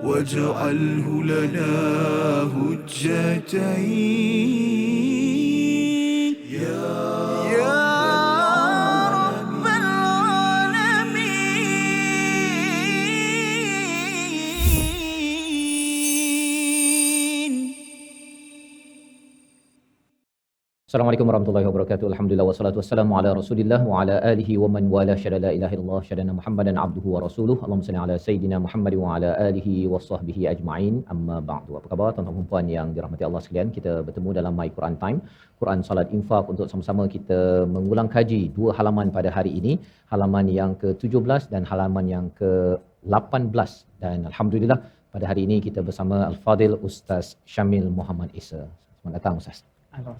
واجعله لنا هجتين يا رب العالمين. Assalamualaikum warahmatullahi wabarakatuh. Alhamdulillah wassalatu wassalamu ala Rasulillah wa ala alihi wa man wala syada la ilaha illallah syadana Muhammadan abduhu wa rasuluh. Allahumma salli ala sayidina Muhammad wa ala alihi wa sahbihi ajma'in. Amma ba'du. Apa khabar tuan-tuan dan puan yang dirahmati Allah sekalian? Kita bertemu dalam My Quran Time, Quran Salat Infak, untuk sama-sama kita mengulang kaji dua halaman pada hari ini, halaman yang ke-17 dan halaman yang ke-18. Dan alhamdulillah pada hari ini kita bersama Al-Fadil Ustaz Syamil Muhammad Isa. Selamat datang Ustaz. Apa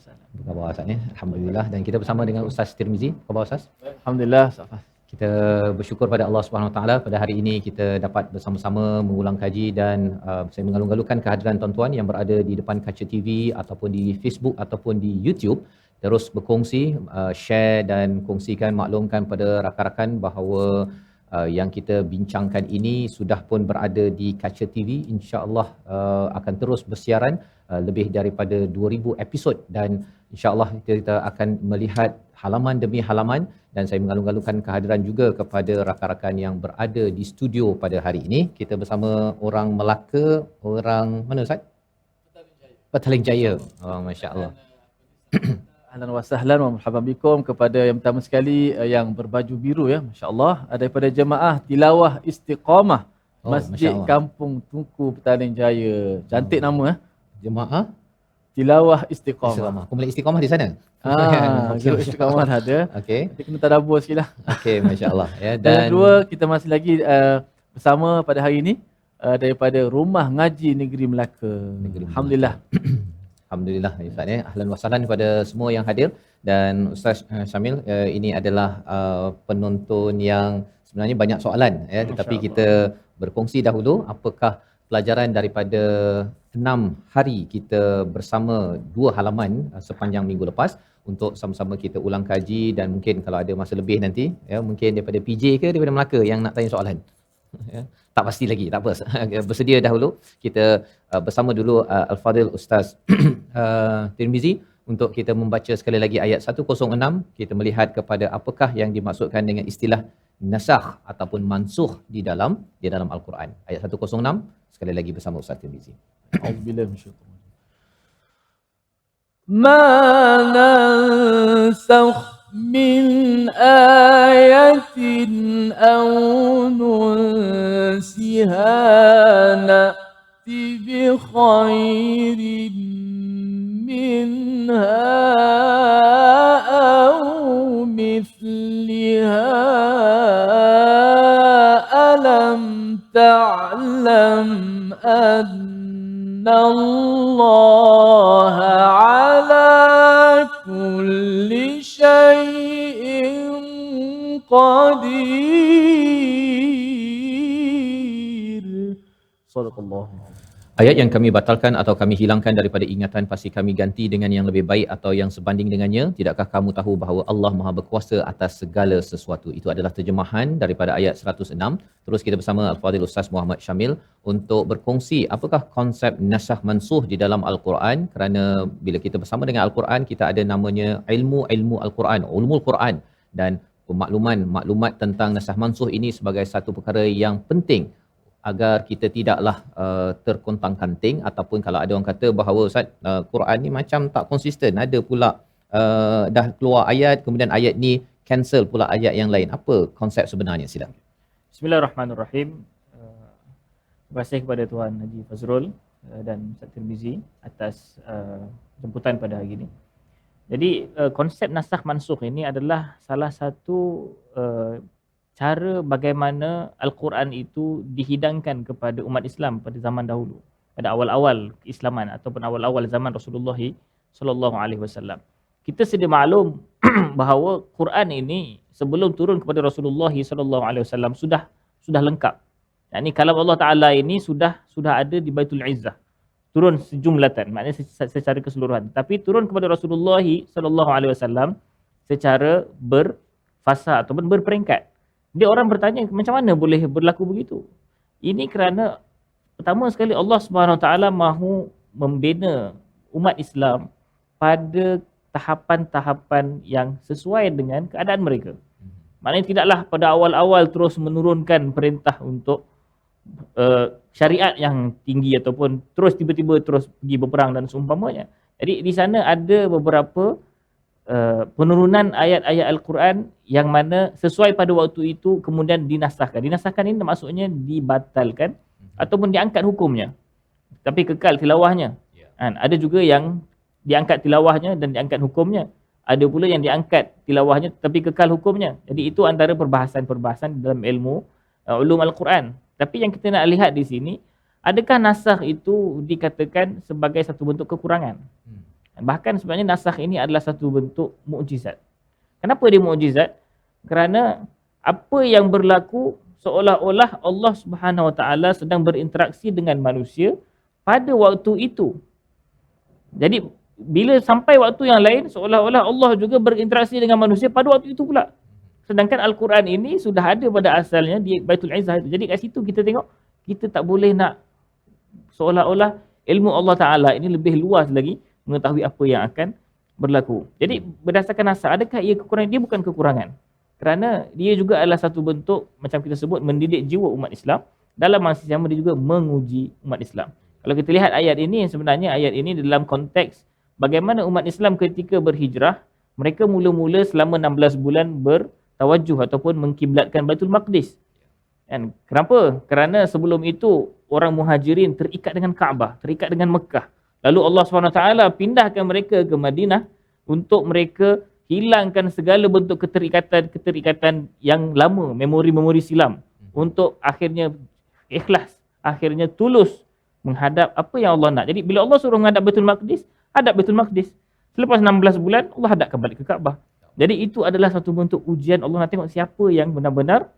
khabar Ustaz ni? Alhamdulillah. Dan kita bersama dengan Ustaz Tirmizi. Apa khabar Ustaz? Alhamdulillah. Kita bersyukur pada Allah Subhanahu Wa Taala pada hari ini kita dapat bersama-sama mengulang kaji, dan saya mengalung-alungkan kehadiran tuan-tuan yang berada di depan kaca TV ataupun di Facebook ataupun di YouTube, terus berkongsi, share dan kongsikan, maklumkan pada rakan-rakan bahawa yang kita bincangkan ini sudah pun berada di kaca TV. InsyaAllah akan terus bersiaran lebih daripada 2000 episod, dan insyaAllah kita akan melihat halaman demi halaman. Dan saya mengalung-alungkan kehadiran juga kepada rakan-rakan yang berada di studio pada hari ini. Kita bersama orang Melaka, orang mana Ustaz? Petaling Jaya. Oh, masya-Allah. Ahlan wa sahlan wa marhaban bikum kepada yang pertama sekali yang berbaju biru, ya, masya-Allah, daripada jemaah Tilawah Istiqamah Masjid Kampung Tunku Petaling Jaya. Cantik nama, Jemaah Tilawah Istiqamah. Kumpulan Istiqamah di sana. Grup Istiqamah ada. Okey. Nanti kena tadabbur sikitlah. Okey, masya-Allah ya. Dan kedua, kita masih lagi bersama pada hari ini daripada Rumah Ngaji Negeri Melaka. Alhamdulillah. Alhamdulillah Ustaz ya. Ahlan wa sahlan kepada semua yang hadir. Dan Ustaz Syamil, ini adalah penonton yang sebenarnya banyak soalan ya, tetapi kita berkongsi dahulu apakah pelajaran daripada 6 hari kita bersama 2 halaman sepanjang minggu lepas, untuk sama-sama kita ulang kaji. Dan mungkin kalau ada masa lebih nanti ya, mungkin daripada PJ ke daripada Melaka yang nak tanya soalan. Ya, tak pasti lagi, tak apa. Bersedia dahulu. Kita bersama dulu Al-Fadil Ustaz Tirmizi untuk kita membaca sekali lagi ayat 106. Kita melihat kepada apakah yang dimaksudkan dengan istilah nasakh ataupun mansukh di dalam Al-Quran. Ayat 106 sekali lagi bersama Ustaz Tirmizi. Auzubillahi minasyaitanir rajim. Ma nansakh min ayatin aw nunsiha na'ti bi khairin minha aw mithliha alam ta'lam anna Allah ala kulli syai'in qadir. Sadaqallah. Ayat yang kami batalkan atau kami hilangkan daripada ingatan pasti kami ganti dengan yang lebih baik atau yang sebanding dengannya. Tidakkah kamu tahu bahawa Allah Maha berkuasa atas segala sesuatu? Itu adalah terjemahan daripada ayat 106. Terus kita bersama Al-Fadhil Ustaz Muhammad Syamil untuk berkongsi apakah konsep nasakh mansukh di dalam Al-Quran. Kerana bila kita bersama dengan Al-Quran, kita ada namanya ilmu Al-Quran, ulumul Quran, dan maklumat tentang nasakh mansukh ini sebagai satu perkara yang penting agar kita tidaklah terkontang-kanting, ataupun kalau ada orang kata bahawa Ustaz, Quran ni macam tak konsisten, ada pula dah keluar ayat kemudian ayat ni cancel pula ayat yang lain. Apa konsep sebenarnya? Silakan. Bismillahirrahmanirrahim. Terima kasih kepada Tuan Haji Fazrul dan Ustaz Tirmizi atas jemputan pada hari ini. Jadi konsep nasakh mansukh ini adalah salah satu cara bagaimana Al-Quran itu dihidangkan kepada umat Islam pada zaman dahulu, pada awal-awal keislaman ataupun awal-awal zaman Rasulullah sallallahu alaihi wasallam. Kita sedia maklum bahawa Quran ini sebelum turun kepada Rasulullah sallallahu alaihi wasallam sudah lengkap. Yakni kalam Allah Taala ini sudah ada di Baitul Izzah. Turun sejumlatan, maknanya secara keseluruhan. Tapi turun kepada Rasulullah sallallahu alaihi wasallam secara berfasa ataupun berperingkat. Dia orang bertanya, macam mana boleh berlaku begitu? Ini kerana pertama sekali Allah Subhanahu Wa Taala mahu membina umat Islam pada tahapan-tahapan yang sesuai dengan keadaan mereka. Maknanya tidaklah pada awal-awal terus menurunkan perintah untuk syariat yang tinggi ataupun terus tiba-tiba terus pergi berperang dan seumpamanya. Jadi di sana ada beberapa penurunan ayat-ayat Al-Quran yang mana sesuai pada waktu itu kemudian dinasahkan. Dinasahkan ini maksudnya dibatalkan ataupun diangkat hukumnya. Tapi kekal tilawahnya. Ada juga yang diangkat tilawahnya dan diangkat hukumnya. Ada pula yang diangkat tilawahnya tapi kekal hukumnya. Jadi itu antara perbahasan-perbahasan dalam ilmu ulum Al-Quran. Tapi yang kita nak lihat di sini, adakah nasakh itu dikatakan sebagai satu bentuk kekurangan? Bahkan sebenarnya nasakh ini adalah satu bentuk mukjizat. Kenapa dia mukjizat? Kerana apa yang berlaku seolah-olah Allah Subhanahu Wa Taala sedang berinteraksi dengan manusia pada waktu itu. Jadi bila sampai waktu yang lain seolah-olah Allah juga berinteraksi dengan manusia pada waktu itu pula. Sedangkan Al-Quran ini sudah ada pada asalnya di Baitul Izzah itu. Jadi kat situ kita tengok kita tak boleh nak seolah-olah ilmu Allah Taala ini lebih luas lagi mengetahui apa yang akan berlaku. Jadi berdasarkan nasakh, adakah ia kekurangan? Dia bukan kekurangan. Kerana dia juga adalah satu bentuk macam kita sebut mendidik jiwa umat Islam. Dalam masa sama dia juga menguji umat Islam. Kalau kita lihat ayat ini, sebenarnya ayat ini dalam konteks bagaimana umat Islam ketika berhijrah, mereka mula-mula selama 16 bulan bertawajuh ataupun mengkiblatkan Baitul Maqdis. Dan kenapa? Kerana sebelum itu orang Muhajirin terikat dengan Kaabah, terikat dengan Mekah. Lalu Allah SWT pindahkan mereka ke Madinah untuk mereka hilangkan segala bentuk keterikatan yang lama, memori-memori silam. Untuk akhirnya ikhlas, akhirnya tulus menghadap apa yang Allah nak. Jadi bila Allah suruh menghadap Baitul Maqdis, hadap Baitul Maqdis. Selepas 16 bulan, Allah hadapkan balik ke Kaabah. Jadi itu adalah satu bentuk ujian. Allah nak tengok siapa yang benar-benar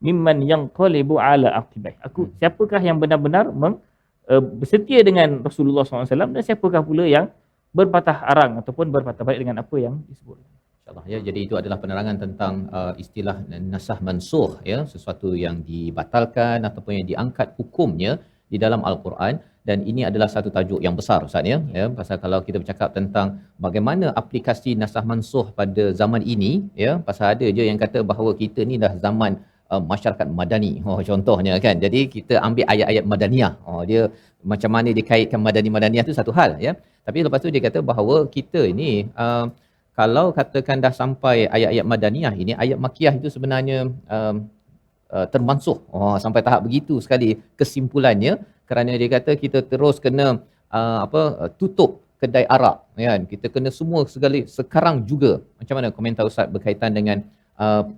mimman yanqalibu ala aqibai. Siapakah yang benar-benar bersetia dengan Rasulullah SAW dan siapakah pula yang berpatah arang ataupun berpatah balik dengan apa yang disebut. InsyaAllah ya. Jadi itu adalah penerangan tentang istilah nasakh mansukh ya, sesuatu yang dibatalkan ataupun yang diangkat hukumnya di dalam Al-Quran. Dan ini adalah satu tajuk yang besar Ustaz ya. Pasal kalau kita bercakap tentang bagaimana aplikasi nasakh mansukh pada zaman ini ya, pasal ada je yang kata bahawa kita ni dah zaman masyarakat madani. Contohnya kan. Jadi kita ambil ayat-ayat madaniyah. Dia macam mana dikaitkan madani-madaniyah tu satu hal ya. Tapi lepas tu dia kata bahawa kita ini kalau katakan dah sampai ayat-ayat madaniyah ini, ayat makiyah itu sebenarnya termansuh. Sampai tahap begitu sekali kesimpulannya, kerana dia kata kita terus kena tutup kedai arak kan. Kita kena semua segala sekarang juga. Macam mana komentar Ustaz berkaitan dengan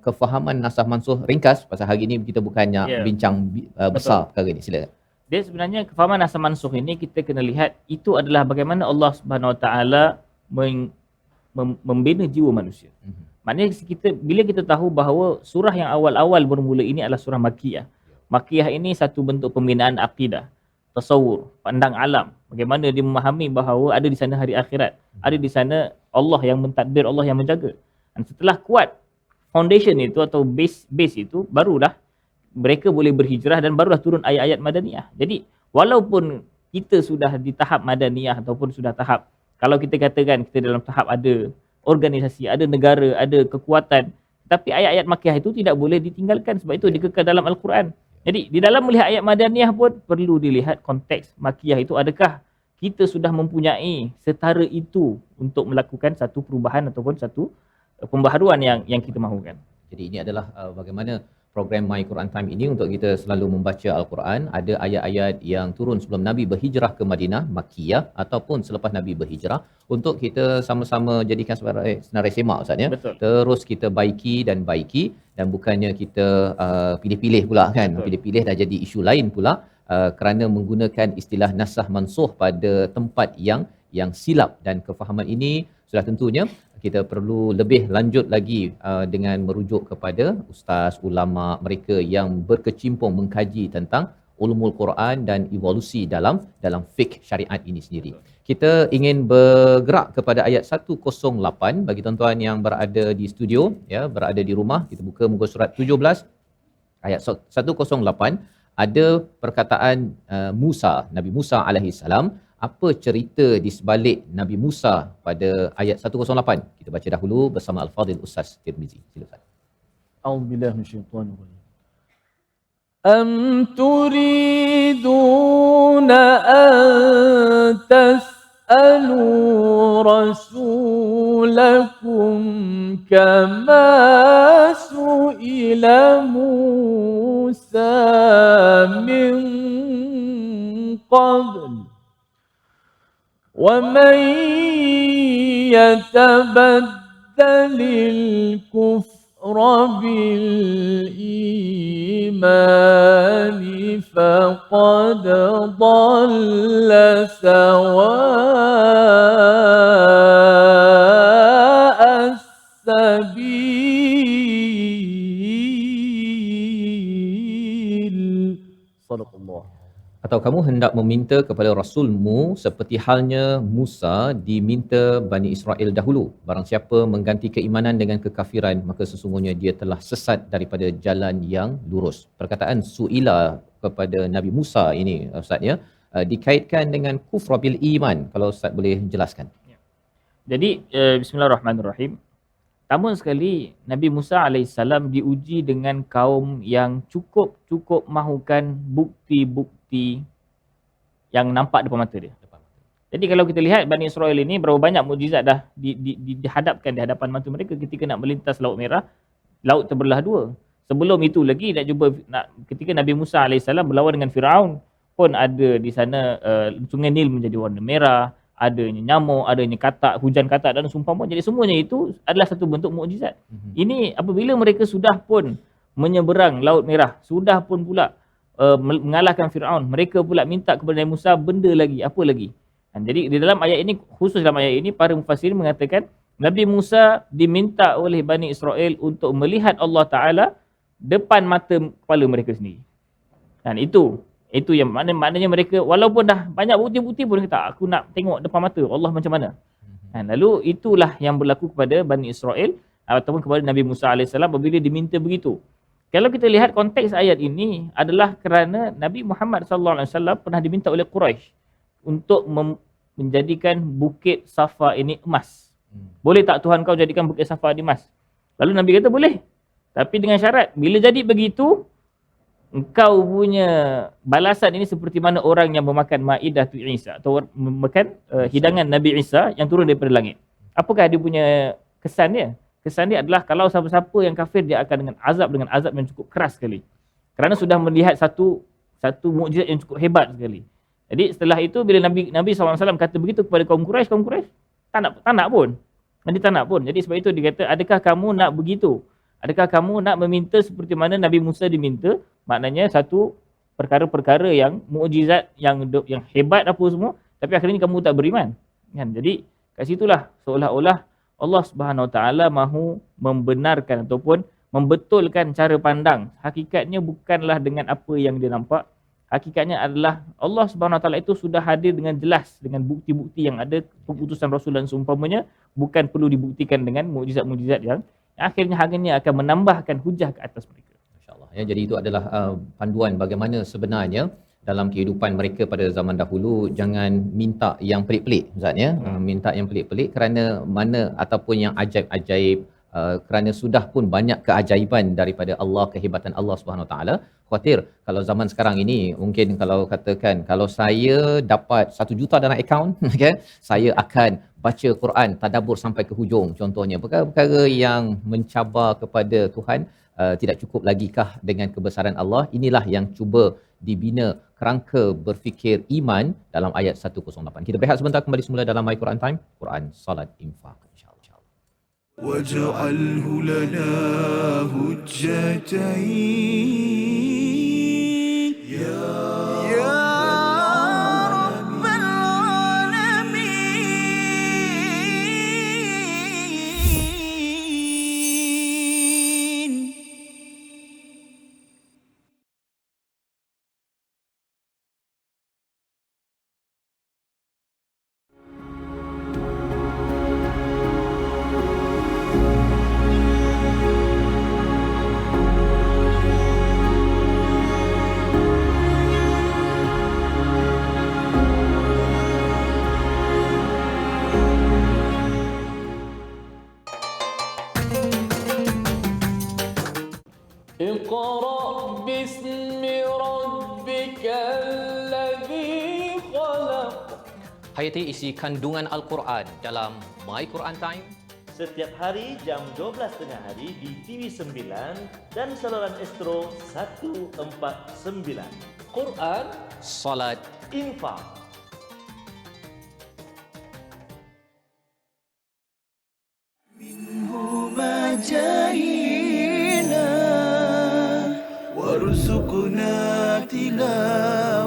kefahaman nasakh mansukh ringkas, pasal hari ini kita bukannya bincang besar perkara ni. Silakan. Dia sebenarnya kefahaman nasakh mansukh ini kita kena lihat itu adalah bagaimana Allah Subhanahu Wa Taala membina jiwa manusia. Maknanya bila kita tahu bahawa surah yang awal-awal bermula ini adalah surah Makkiyah. Makkiyah ini satu bentuk pembinaan akidah, tasawur, pandang alam. Bagaimana dia memahami bahawa ada di sana hari akhirat, ada di sana Allah yang mentadbir, Allah yang menjaga. Dan setelah kuat foundation itu atau base itu, barulah mereka boleh berhijrah dan barulah turun ayat-ayat madaniyah. Jadi walaupun kita sudah di tahap madaniyah ataupun sudah tahap, kalau kita katakan kita dalam tahap ada organisasi, ada negara, ada kekuatan, tapi ayat-ayat Makkiyah itu tidak boleh ditinggalkan, sebab itu dikekal dalam Al-Quran. Jadi di dalam melihat ayat madaniyah pun perlu dilihat konteks Makkiyah itu, adakah kita sudah mempunyai setara itu untuk melakukan satu perubahan ataupun satu pembaharuan yang kita mahukan. Jadi ini adalah bagaimana program My Quran Time ini untuk kita selalu membaca Al-Quran. Ada ayat-ayat yang turun sebelum Nabi berhijrah ke Madinah, Makkiyah, ataupun selepas Nabi berhijrah, untuk kita sama-sama jadikan sebagai senarai semak Ustaz ya. Betul. Terus kita baiki dan bukannya kita pilih-pilih pula kan. Betul. Pilih-pilih dah jadi isu lain pula kerana menggunakan istilah nasakh mansukh pada tempat yang silap, dan kefahaman ini sudah tentunya kita perlu lebih lanjut lagi dengan merujuk kepada ustaz, ulama, mereka yang berkecimpung mengkaji tentang ulumul Quran dan evolusi dalam fiqh syariat ini sendiri. Kita ingin bergerak kepada ayat 108 bagi tuan-tuan yang berada di studio ya, berada di rumah, kita buka muka surat 17 ayat 108. ada perkataan Musa, Nabi Musa alaihi salam. Apa cerita di sebalik Nabi Musa pada ayat 108? Kita baca dahulu bersama Al-Fadhil Ustaz Tirmizi. Silakan. A'udzubillahi minasyaitonir rajim. Am turiduna an tas'alu rasulakum kama su'ila Musa min qabl وَمَنْ يَتَبَدَّلِ الْكُفْرَ بِالْإِيمَانِ فَقَدْ ضَلَّ سَوَاءَ السَّبِيلِ. صدق الله. Atau kamu hendak meminta kepada Rasulmu seperti halnya Musa diminta Bani Israel dahulu. Barang siapa mengganti keimanan dengan kekafiran, maka sesungguhnya dia telah sesat daripada jalan yang lurus. Perkataan su'ila kepada Nabi Musa ini, Ustaz, ya, dikaitkan dengan kufra bil iman. Kalau Ustaz boleh jelaskan. Jadi, bismillahirrahmanirrahim. Pertama sekali, Nabi Musa AS diuji dengan kaum yang cukup mahukan bukti-bukti yang nampak depan mata dia. Jadi kalau kita lihat Bani Israel ini, berapa banyak mukjizat dah dihadapkan di hadapan mata mereka ketika nak melintas Laut Merah, laut terbelah dua. Sebelum itu lagi ketika Nabi Musa AS berlawan dengan Firaun, pun ada di sana sungai Nil menjadi warna merah, adanya nyamuk, adanya katak, hujan katak dan seumpama. Jadi semuanya itu adalah satu bentuk mukjizat. Ini apabila mereka sudah pun menyeberang Laut Merah, sudah pun pula mengalahkan Firaun, mereka pula minta kepada Nabi Musa benda lagi, apa lagi. Jadi di dalam ayat ini, khusus dalam ayat ini, para mufassir mengatakan Nabi Musa diminta oleh Bani Israel untuk melihat Allah Ta'ala depan mata kepala mereka sendiri. Dan itu yang maknanya mereka walaupun dah banyak bukti-bukti pun kata, aku nak tengok depan mata Allah macam mana. Lalu itulah yang berlaku kepada Bani Israel ataupun kepada Nabi Musa AS apabila diminta begitu. Kalau kita lihat konteks ayat ini adalah kerana Nabi Muhammad SAW pernah diminta oleh Quraisy untuk menjadikan Bukit Safa ini emas. Boleh tak Tuhan kau jadikan Bukit Safa ini emas? Lalu Nabi kata boleh. Tapi dengan syarat, bila jadi begitu, engkau punya balasan ini seperti mana orang yang memakan Maidah tu Isa atau memakan hidangan Nabi Isa yang turun daripada langit. Apakah dia punya kesan dia? Kesan dia adalah kalau siapa-siapa yang kafir, dia akan dengan azab yang cukup keras sekali. Kerana sudah melihat satu mukjizat yang cukup hebat sekali. Jadi setelah itu bila Nabi SAW kata begitu kepada kaum Quraisy tak nak pun. Nanti tak nak pun. Jadi sebab itu dia kata, adakah kamu nak begitu? Adakah kamu nak meminta seperti mana Nabi Musa diminta? Maknanya satu perkara-perkara yang mukjizat, yang hebat apa semua, tapi akhirnya kamu tak beriman. Kan? Jadi kat situlah seolah-olah Allah Subhanahu Wa Taala mahu membenarkan ataupun membetulkan cara pandang. Hakikatnya bukanlah dengan apa yang dia nampak. Hakikatnya adalah Allah Subhanahu Wa Taala itu sudah hadir dengan jelas, dengan bukti-bukti yang ada, keputusan Rasul dan seumpamanya, bukan perlu dibuktikan dengan mukjizat-mukjizat yang akhirnya akan menambahkan hujah ke atas mereka. Masya-Allah. Ya, jadi itu adalah panduan bagaimana sebenarnya dalam kehidupan mereka pada zaman dahulu, jangan minta yang pelik-pelik, Ustaz, ya. Minta yang pelik-pelik kerana mana ataupun yang ajaib-ajaib, kerana sudah pun banyak keajaiban daripada Allah, kehebatan Allah Subhanahu Wa Taala. Khawatir kalau zaman sekarang ini, mungkin kalau katakan kalau saya dapat 1 juta dalam akaun, kan, saya akan baca Quran tadabbur sampai ke hujung, contohnya perkara-perkara yang mencabar kepada Tuhan. Tidak cukup lagikah dengan kebesaran Allah? Inilah yang cuba dibina kerangka berfikir iman dalam ayat 108. Kita berehat sebentar, kembali semula dalam My Quran Time, Quran, Salat, Infak, insya-Allah. Waj'alhu lana hujjatain ya Hayati isi kandungan Al-Quran dalam My Quran Time. Setiap hari jam 12 tengah hari di TV9 dan saluran Astro 149. Quran, Salat, infak. منهما جاهينا وارزقنا تلاوته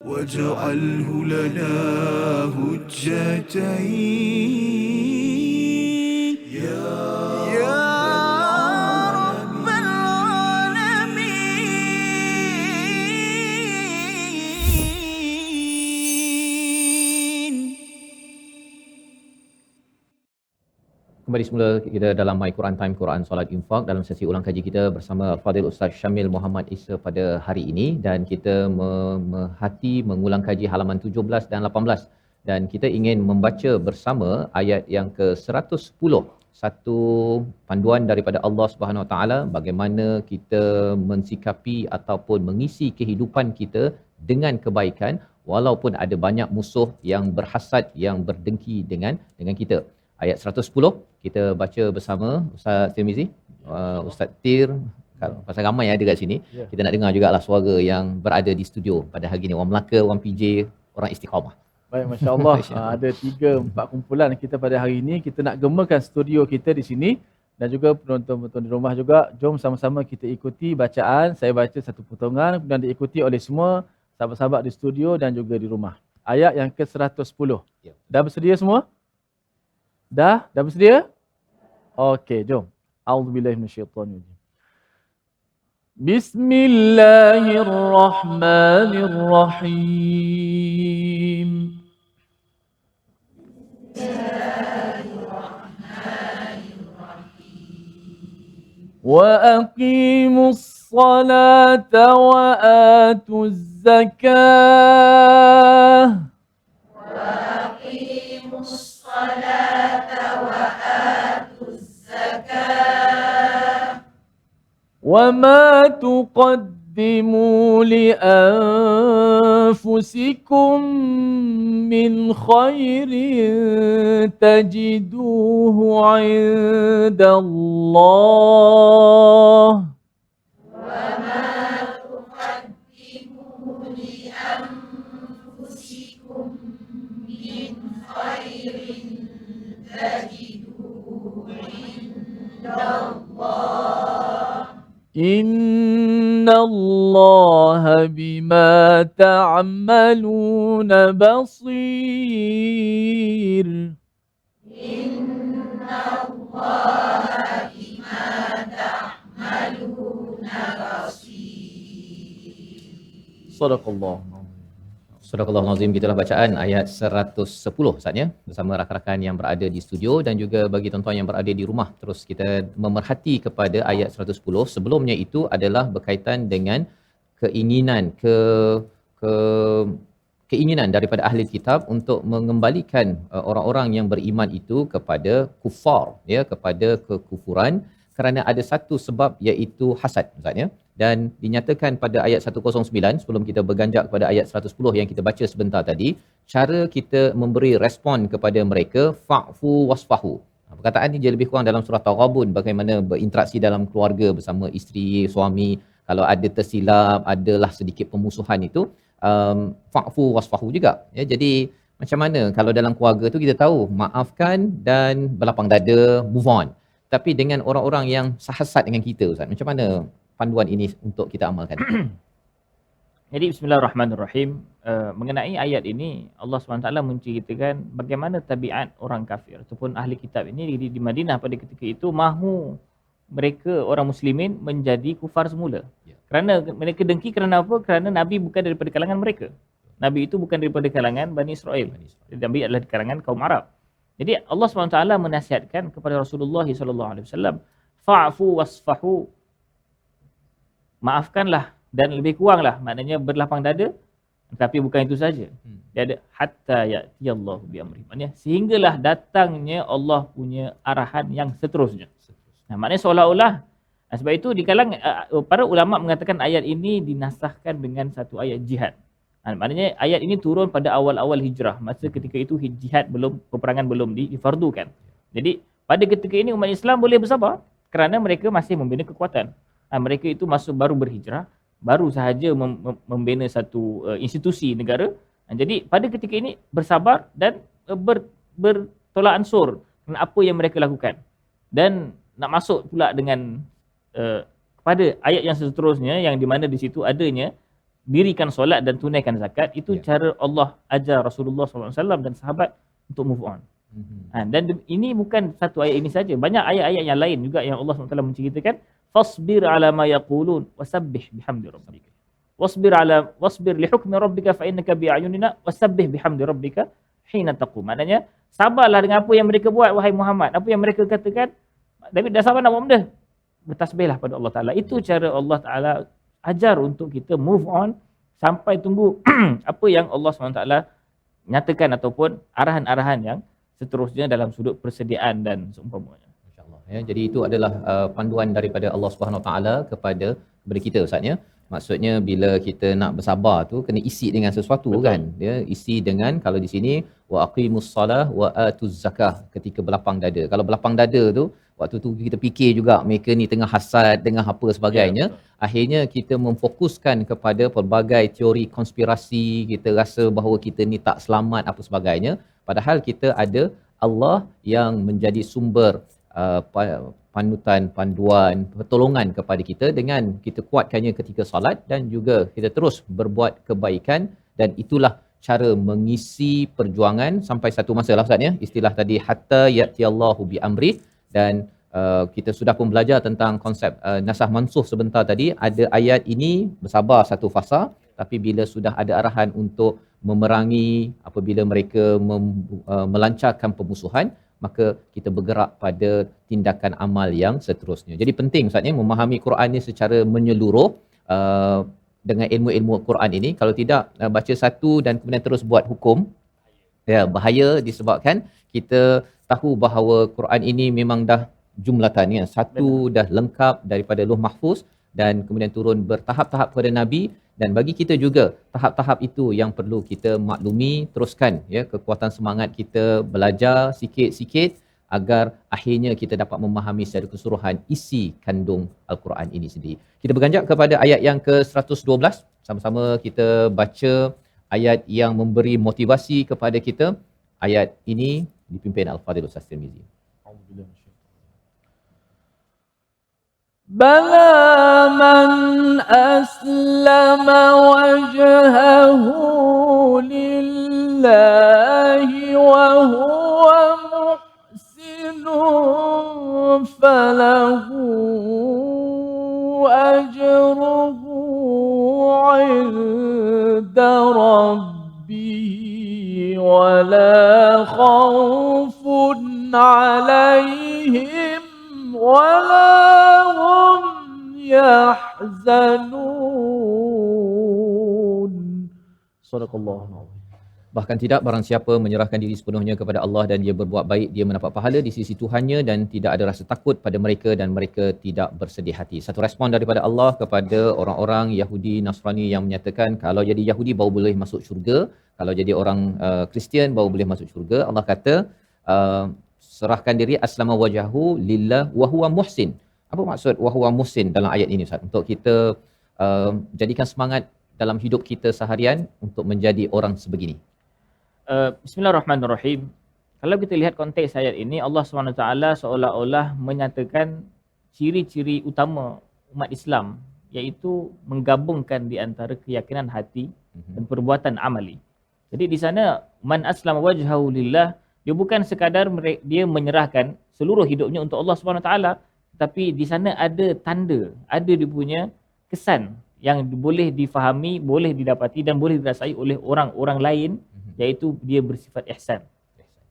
واجعله لنا هجتين يا رب العالمين. Kembali semula kita dalam My Quran Time, Quran Solat Infak, dalam sesi ulang kaji kita bersama Fadil Ustaz Syamil Muhammad Isa pada hari ini, dan kita memerhati mengulang kaji halaman 17 dan 18, dan kita ingin membaca bersama ayat yang ke-110, satu panduan daripada Allah Subhanahu Wa Taala bagaimana kita mensikapi ataupun mengisi kehidupan kita dengan kebaikan walaupun ada banyak musuh yang berhasad, yang berdengki dengan kita. Ayat 110 kita baca bersama Ustaz Tirmizi, Ustaz Tir, pasal ramai ada kat sini. Kita nak dengar jugalah suara yang berada di studio pada hari ini, orang Melaka, orang PJ, orang Istiqamah. Baik, masya-Allah. Ada 3-4 kumpulan kita pada hari ini. Kita nak gemakan studio kita di sini, dan juga penonton-penonton di rumah juga. Jom sama-sama kita ikuti bacaan. Saya baca satu potongan, kemudian diikuti oleh semua sahabat-sahabat di studio dan juga di rumah. Ayat yang ke-110. Dah bersedia semua? Dah bersedia? Okey, jom. A'udzubillahi minasyaitonirrajim. Bismillahirrahmanirrahim. Wa aqimus salata wa atuz zakah. وما تقدموا لأنفسكم من خير تجدوه عند الله إن الله بما تعملون بصير. صدق الله. Sadaqallahul Azim. Gitulah bacaan ayat 110 saatnya bersama rakan-rakan yang berada di studio dan juga bagi tuan-tuan yang berada di rumah. Terus kita memerhati kepada ayat 110. Sebelumnya itu adalah berkaitan dengan keinginan keinginan daripada ahli kitab untuk mengembalikan orang-orang yang beriman itu kepada kufar, ya, kepada kekufuran, kerana ada satu sebab iaitu hasad, maksudnya. Dan dinyatakan pada ayat 109 sebelum kita berganjak kepada ayat 110 yang kita baca sebentar tadi, cara kita memberi respon kepada mereka, fa'fu wasfahu. Perkataan ni dia lebih kurang dalam surah Taghabun, bagaimana berinteraksi dalam keluarga bersama isteri, suami. Kalau ada tersilap, adalah sedikit pemusuhan itu, fa'fu wasfahu juga. Ya, jadi macam mana kalau dalam keluarga tu kita tahu maafkan dan berlapang dada, move on. Tapi dengan orang-orang yang sahasat dengan kita, Ustaz, macam mana panduan ini untuk kita amalkan? Jadi bismillahirrahmanirrahim. Mengenai ayat ini Allah SWT menceritakan bagaimana tabiat orang kafir ataupun ahli kitab ini di Madinah pada ketika itu mahu mereka orang muslimin menjadi kufar semula. Ya. Kerana mereka dengki kerana apa? Kerana Nabi bukan daripada kalangan mereka. Nabi itu bukan daripada kalangan Bani Israel. Nabi adalah di kalangan kaum Arab. Jadi Allah SWT menasihatkan kepada Rasulullah SAW, fa'fu wasfahu, maafkanlah dan lebih kuranglah, maknanya berlapang dada. Tapi bukan itu saja. Dia ada hatta ya'tiyallahu bi amri. Maknanya sehinggalah datangnya Allah punya arahan yang seterusnya. Nah, maknanya seolah-olah sebab itu di kalangan para ulama mengatakan ayat ini dinasahkan dengan satu ayat jihad. Maknanya ayat ini turun pada awal-awal hijrah, masa ketika itu jihad belum, peperangan belum difardukan. Jadi pada ketika ini umat Islam boleh bersabar kerana mereka masih membina kekuatan. Mereka itu masuk baru berhijrah, baru sahaja membina satu institusi negara. Jadi pada ketika ini bersabar dan bertolak ansur dengan apa yang mereka lakukan. Dan nak masuk pula dengan kepada ayat yang seterusnya, yang di mana di situ adanya dirikan solat dan tunaikan zakat. Itu cara Allah ajar Rasulullah SAW dan sahabat untuk move on. Dan ini bukan satu ayat ini saja, banyak ayat-ayat yang lain juga yang Allah SWT menceritakan, fasbir ala ma yaqulun wasabbih bihamdi rabbika. Wasbir li hukmi rabbika fa innaka bi ayunina wasabbih bihamdi rabbika hina taqum. Maknanya sabarlah dengan apa yang mereka buat, wahai Muhammad. Apa yang mereka katakan, David dah sabar nak buat benda, bertasbihlah pada Allah Taala. Itu cara Allah Taala ajar untuk kita move on sampai tunggu apa yang Allah SWT nyatakan ataupun arahan-arahan yang seterusnya dalam sudut persediaan dan seumpamanya. Masya-Allah. Ya, jadi itu adalah panduan daripada Allah Subhanahu Wa Taala kepada kita, Ustaz, ya. Maksudnya bila kita nak bersabar tu kena isi dengan sesuatu. Betul. Kan? Ya, isi dengan, kalau di sini wa aqimus salah wa atuz zakah, ketika berlapang dada. Kalau berlapang dada tu waktu tu kita fikir juga mereka ni tengah hasad, tengah apa sebagainya. Ya, akhirnya kita memfokuskan kepada pelbagai teori konspirasi, kita rasa bahawa kita ni tak selamat apa sebagainya. Padahal kita ada Allah yang menjadi sumber panutan, panduan, pertolongan kepada kita dengan kita kuatkannya ketika solat dan juga kita terus berbuat kebaikan. Dan itulah cara mengisi perjuangan sampai satu masa lah, Ustaz, ya. Istilah tadi hatta ya'tiyallahu bi amri. Dan kita sudah pun belajar tentang konsep nasah mansuh sebentar tadi. Ada ayat ini bersabar satu fasa, tapi bila sudah ada arahan untuk memerangi, apabila mereka melancarkan pemusuhan, maka kita bergerak pada tindakan amal yang seterusnya. Jadi penting, Ustaz, ya, memahami Quran ni secara menyeluruh dengan ilmu-ilmu Quran ini. Kalau tidak, baca satu dan kemudian terus buat hukum, ya, bahaya, disebabkan kita tahu bahawa Quran ini memang dah jumlatan, ya, satu dah lengkap daripada Lauh Mahfuz dan kemudian turun bertahap-tahap kepada Nabi. Dan bagi kita juga tahap-tahap itu yang perlu kita maklumi, teruskan, ya, kekuatan semangat kita belajar sikit-sikit agar akhirnya kita dapat memahami secara keseluruhan isi kandung Al-Quran ini sendiri. Kita berganjak kepada ayat yang ke-112, sama-sama kita baca ayat yang memberi motivasi kepada kita. Ayat ini dipimpin Al-Fadhil Ustaz Tirmizi. بلى من أسلم وجهه لله وهو محسن فله أجره عند ربه ولا خوف عليهم ولا هم يحزنون. Sadaqallahu. Bahkan tidak, barang siapa menyerahkan diri sepenuhnya kepada Allah dan dia berbuat baik, dia mendapat pahala di sisi Tuhannya dan tidak ada rasa takut pada mereka dan mereka tidak bersedih hati. Satu respon daripada Allah kepada orang-orang Yahudi Nasrani yang menyatakan kalau jadi Yahudi baru boleh masuk syurga, kalau jadi orang Kristian baru boleh masuk syurga. Allah kata serahkan diri, aslama wajhahu lillah wa huwa muhsin. Apa maksud wa huwa muhsin dalam ayat ini Ustaz? Untuk kita jadikan semangat dalam hidup kita seharian untuk menjadi orang sebegini. Bismillahirrahmanirrahim. Kalau kita lihat konteks ayat ini, Allah SWT seolah-olah menyatakan ciri-ciri utama umat Islam, iaitu menggabungkan di antara keyakinan hati dan perbuatan amali. Jadi di sana man aslama wajhahu lillah, dia bukan sekadar dia menyerahkan seluruh hidupnya untuk Allah SWT, tapi di sana ada tanda, ada dia punya kesan yang boleh difahami, boleh didapati dan boleh dirasai oleh orang-orang lain, iaitu dia bersifat ihsan.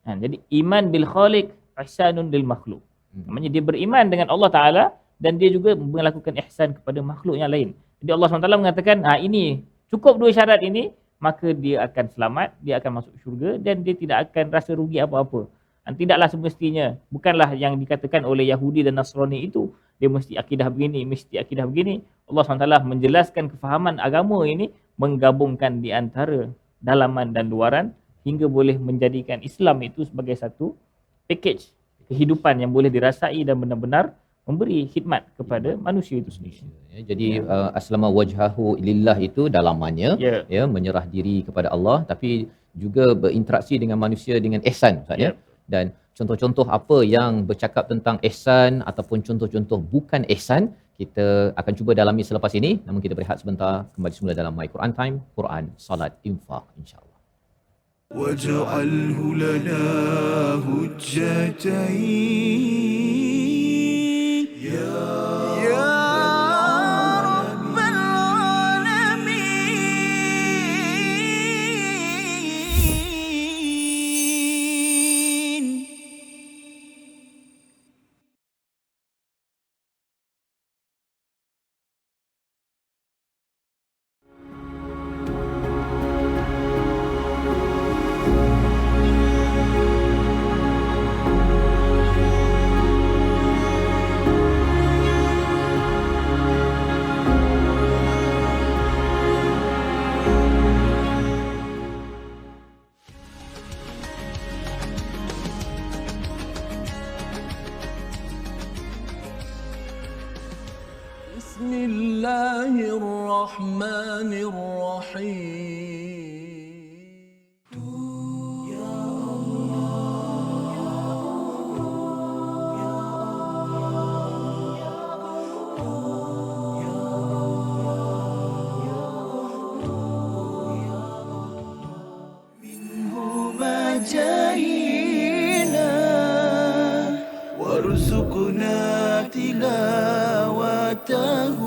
Jadi iman bil khaliq, ihsanun lil makhluk. Namanya dia beriman dengan Allah Ta'ala dan dia juga melakukan ihsan kepada makhluk yang lain. Jadi Allah SWT mengatakan, ini cukup dua syarat ini, maka dia akan selamat, dia akan masuk syurga dan dia tidak akan rasa rugi apa-apa. Dan tidaklah semestinya, bukanlah yang dikatakan oleh Yahudi dan Nasrani itu, dia mesti akidah begini, mesti akidah begini. Allah SWT menjelaskan kefahaman agama ini, menggabungkan di antara dalaman dan luaran, hingga boleh menjadikan Islam itu sebagai satu package kehidupan yang boleh dirasai dan benar-benar memberi khidmat kepada manusia itu sendiri. Jadi aslama wajhahu lillah itu dalamannya menyerah diri kepada Allah, tapi juga berinteraksi dengan manusia dengan ihsan Ustaz ya. Dan contoh-contoh apa yang bercakap tentang ihsan ataupun contoh-contoh bukan ihsan, kita akan cuba dalami selepas ini. Namun kita berehat sebentar, kembali semula dalam My Quran Time, Quran, Salat, Infak, insya-Allah. واجعله لنا هجتين يا رب العالمين. بسم الله الرحمن الرحيم. يا منه ما جاهينا وارزقنا تلاوته.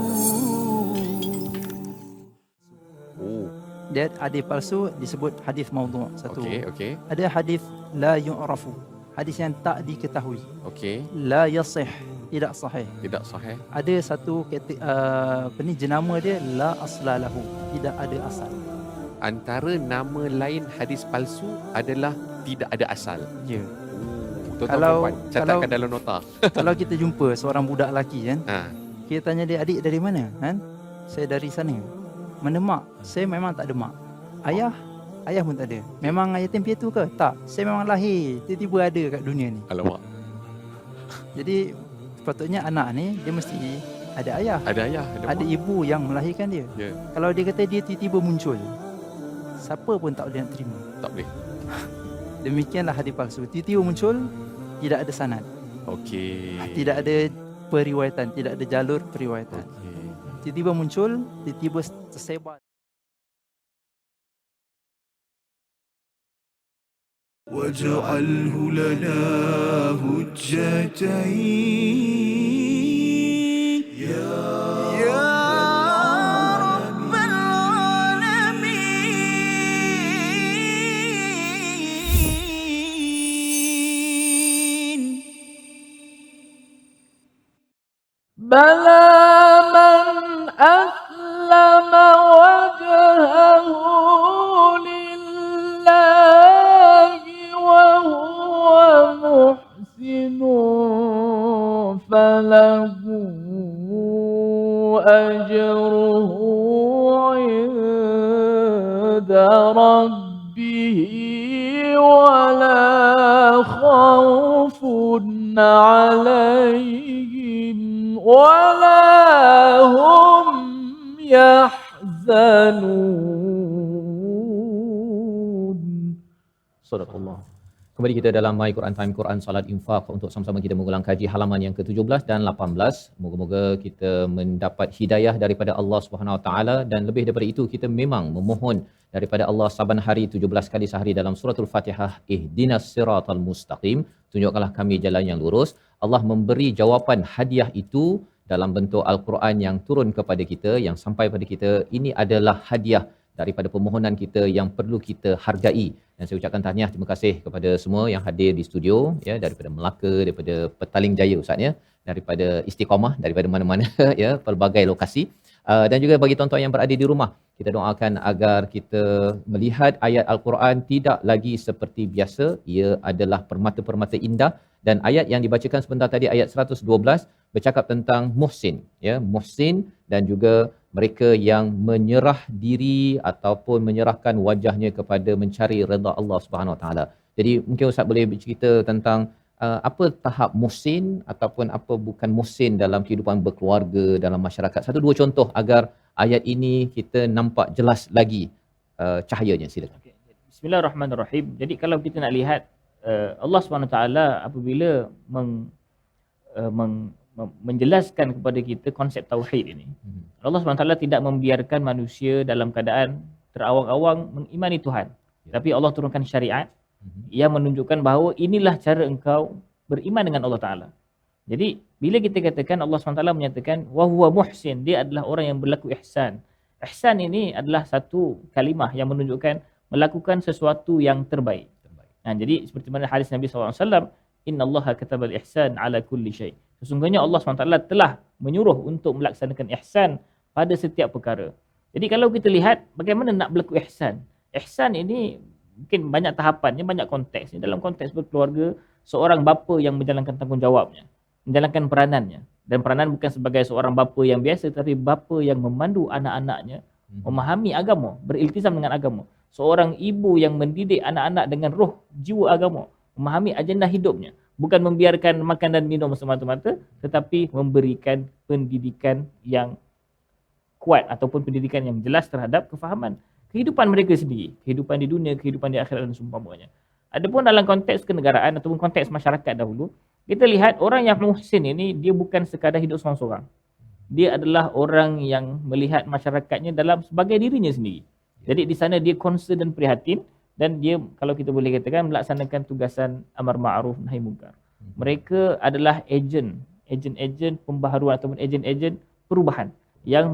Dia hadis palsu disebut hadis maudhu'. Satu. Okey. Ada hadis la yu'rafu, hadis yang tak diketahui. Okey. La yasih, tidak sahih. Tidak sahih. Ada satu jenama dia la aslalahu, tidak ada asal. Antara nama lain hadis palsu adalah tidak ada asal. Ya. Tuan-tuan Kalau- puan, catatkan dalam nota. Kalau kita jumpa seorang budak lelaki kan, Ha. kita tanya dia, adik dari mana? Kan? Saya dari sana. Mana mak? Saya memang tak ada mak. Ayah? Ayah pun tak ada. Memang yatim piatu ke? Tak. Saya memang lahir, tiba-tiba ada kat dunia ni. Alamak. Jadi sepatutnya anak ni dia mesti ada ayah, Ada ayah, ada mak. ibu yang melahirkan dia. Ya, Kalau dia kata dia tiba-tiba muncul, siapa pun tak boleh nak terima. tak boleh. Demikianlah hadis palsu. Tiba-tiba muncul, tidak ada sanad, Okey. tidak ada periwayatan, tidak ada jalur periwayatan. Okey. Tiba-tiba muncul, tiba-tiba tersebar. واجعله لنا هجتين يا رب العالمين. بلى من أسلم وجهه لله وهو محسن فله أجره عند ربه ولا خوف عليهم ولا هم يحزنون. Sadaqallah. Kembali kita dalam My Quran Time, Quran Salat Infak untuk sama-sama kita mengulang kaji halaman yang ke-17 dan 18. Moga-moga kita mendapat hidayah daripada Allah Subhanahu Wa Taala dan lebih daripada itu kita memang memohon daripada Allah saban hari 17 kali sehari dalam suratul Fatihah, ihdinas siratal mustaqim, tunjukkanlah kami jalan yang lurus. Allah memberi jawapan hadiah itu dalam bentuk Al-Quran yang turun kepada kita, yang sampai pada kita. Ini adalah hadiah daripada permohonan kita yang perlu kita hargai. Dan saya ucapkan tahniah, terima kasih kepada semua yang hadir di studio, ya, daripada Melaka, daripada Petaling Jaya Ustaz, ya, daripada Istiqamah, daripada mana-mana ya, pelbagai lokasi. Dan juga bagi tuan-tuan yang berada di rumah, kita doakan agar kita melihat ayat Al-Quran tidak lagi seperti biasa. Ia adalah permata-permata indah. Dan ayat yang dibacakan sebentar tadi, ayat 112, bercakap tentang muhsin, ya, muhsin dan juga mereka yang menyerah diri ataupun menyerahkan wajahnya kepada mencari redha Allah Subhanahu Wa Taala. Jadi mungkin Ustaz boleh bercerita tentang apa tahap muhsin ataupun apa bukan muhsin dalam kehidupan berkeluarga, dalam masyarakat. Satu dua contoh agar ayat ini kita nampak jelas lagi cahayanya. Silakan. Okay. Bismillahirrahmanirrahim. Jadi kalau kita nak lihat Allah Subhanahu Wa Taala apabila menjelaskan kepada kita konsep tauhid ini. Allah SWT tidak membiarkan manusia dalam keadaan terawang-awang mengimani Tuhan. Tapi Allah turunkan syariat yang menunjukkan bahawa inilah cara engkau beriman dengan Allah Ta'ala. Jadi bila kita katakan Allah SWT menyatakan wahuwa muhsin, dia adalah orang yang berlaku ihsan. Ihsan ini adalah satu kalimah yang menunjukkan melakukan sesuatu yang terbaik. Jadi seperti mana hadis Nabi SAW, innallaha katabal ihsan ala kulli syai. Sesungguhnya Allah SWT telah menyuruh untuk melaksanakan ihsan pada setiap perkara. Jadi kalau kita lihat bagaimana nak berlaku ihsan. Ihsan ini mungkin banyak tahapannya, banyak konteksnya. Dalam konteks berkeluarga, seorang bapa yang menjalankan tanggungjawabnya, menjalankan peranannya. Dan peranan bukan sebagai seorang bapa yang biasa, tapi bapa yang memandu anak-anaknya memahami agama, beriltizam dengan agama. Seorang ibu yang mendidik anak-anak dengan roh jiwa agama, memahami agenda hidupnya, bukan membiarkan makan dan minum semata-mata, tetapi memberikan pendidikan yang kuat ataupun pendidikan yang jelas terhadap kefahaman kehidupan mereka sendiri, kehidupan di dunia, kehidupan di akhirat dan seumpamanya. Adapun dalam konteks kenegaraan ataupun konteks masyarakat dahulu, kita lihat orang yang muhsin ini dia bukan sekadar hidup seorang-seorang. Dia adalah orang yang melihat masyarakatnya dalam sebagai dirinya sendiri. Jadi di sana dia concern dan prihatin, dan dia kalau kita boleh katakan melaksanakan tugasan amar ma'ruf nahi munkar. Mereka adalah ejen pembaharuan ataupun ejen perubahan yang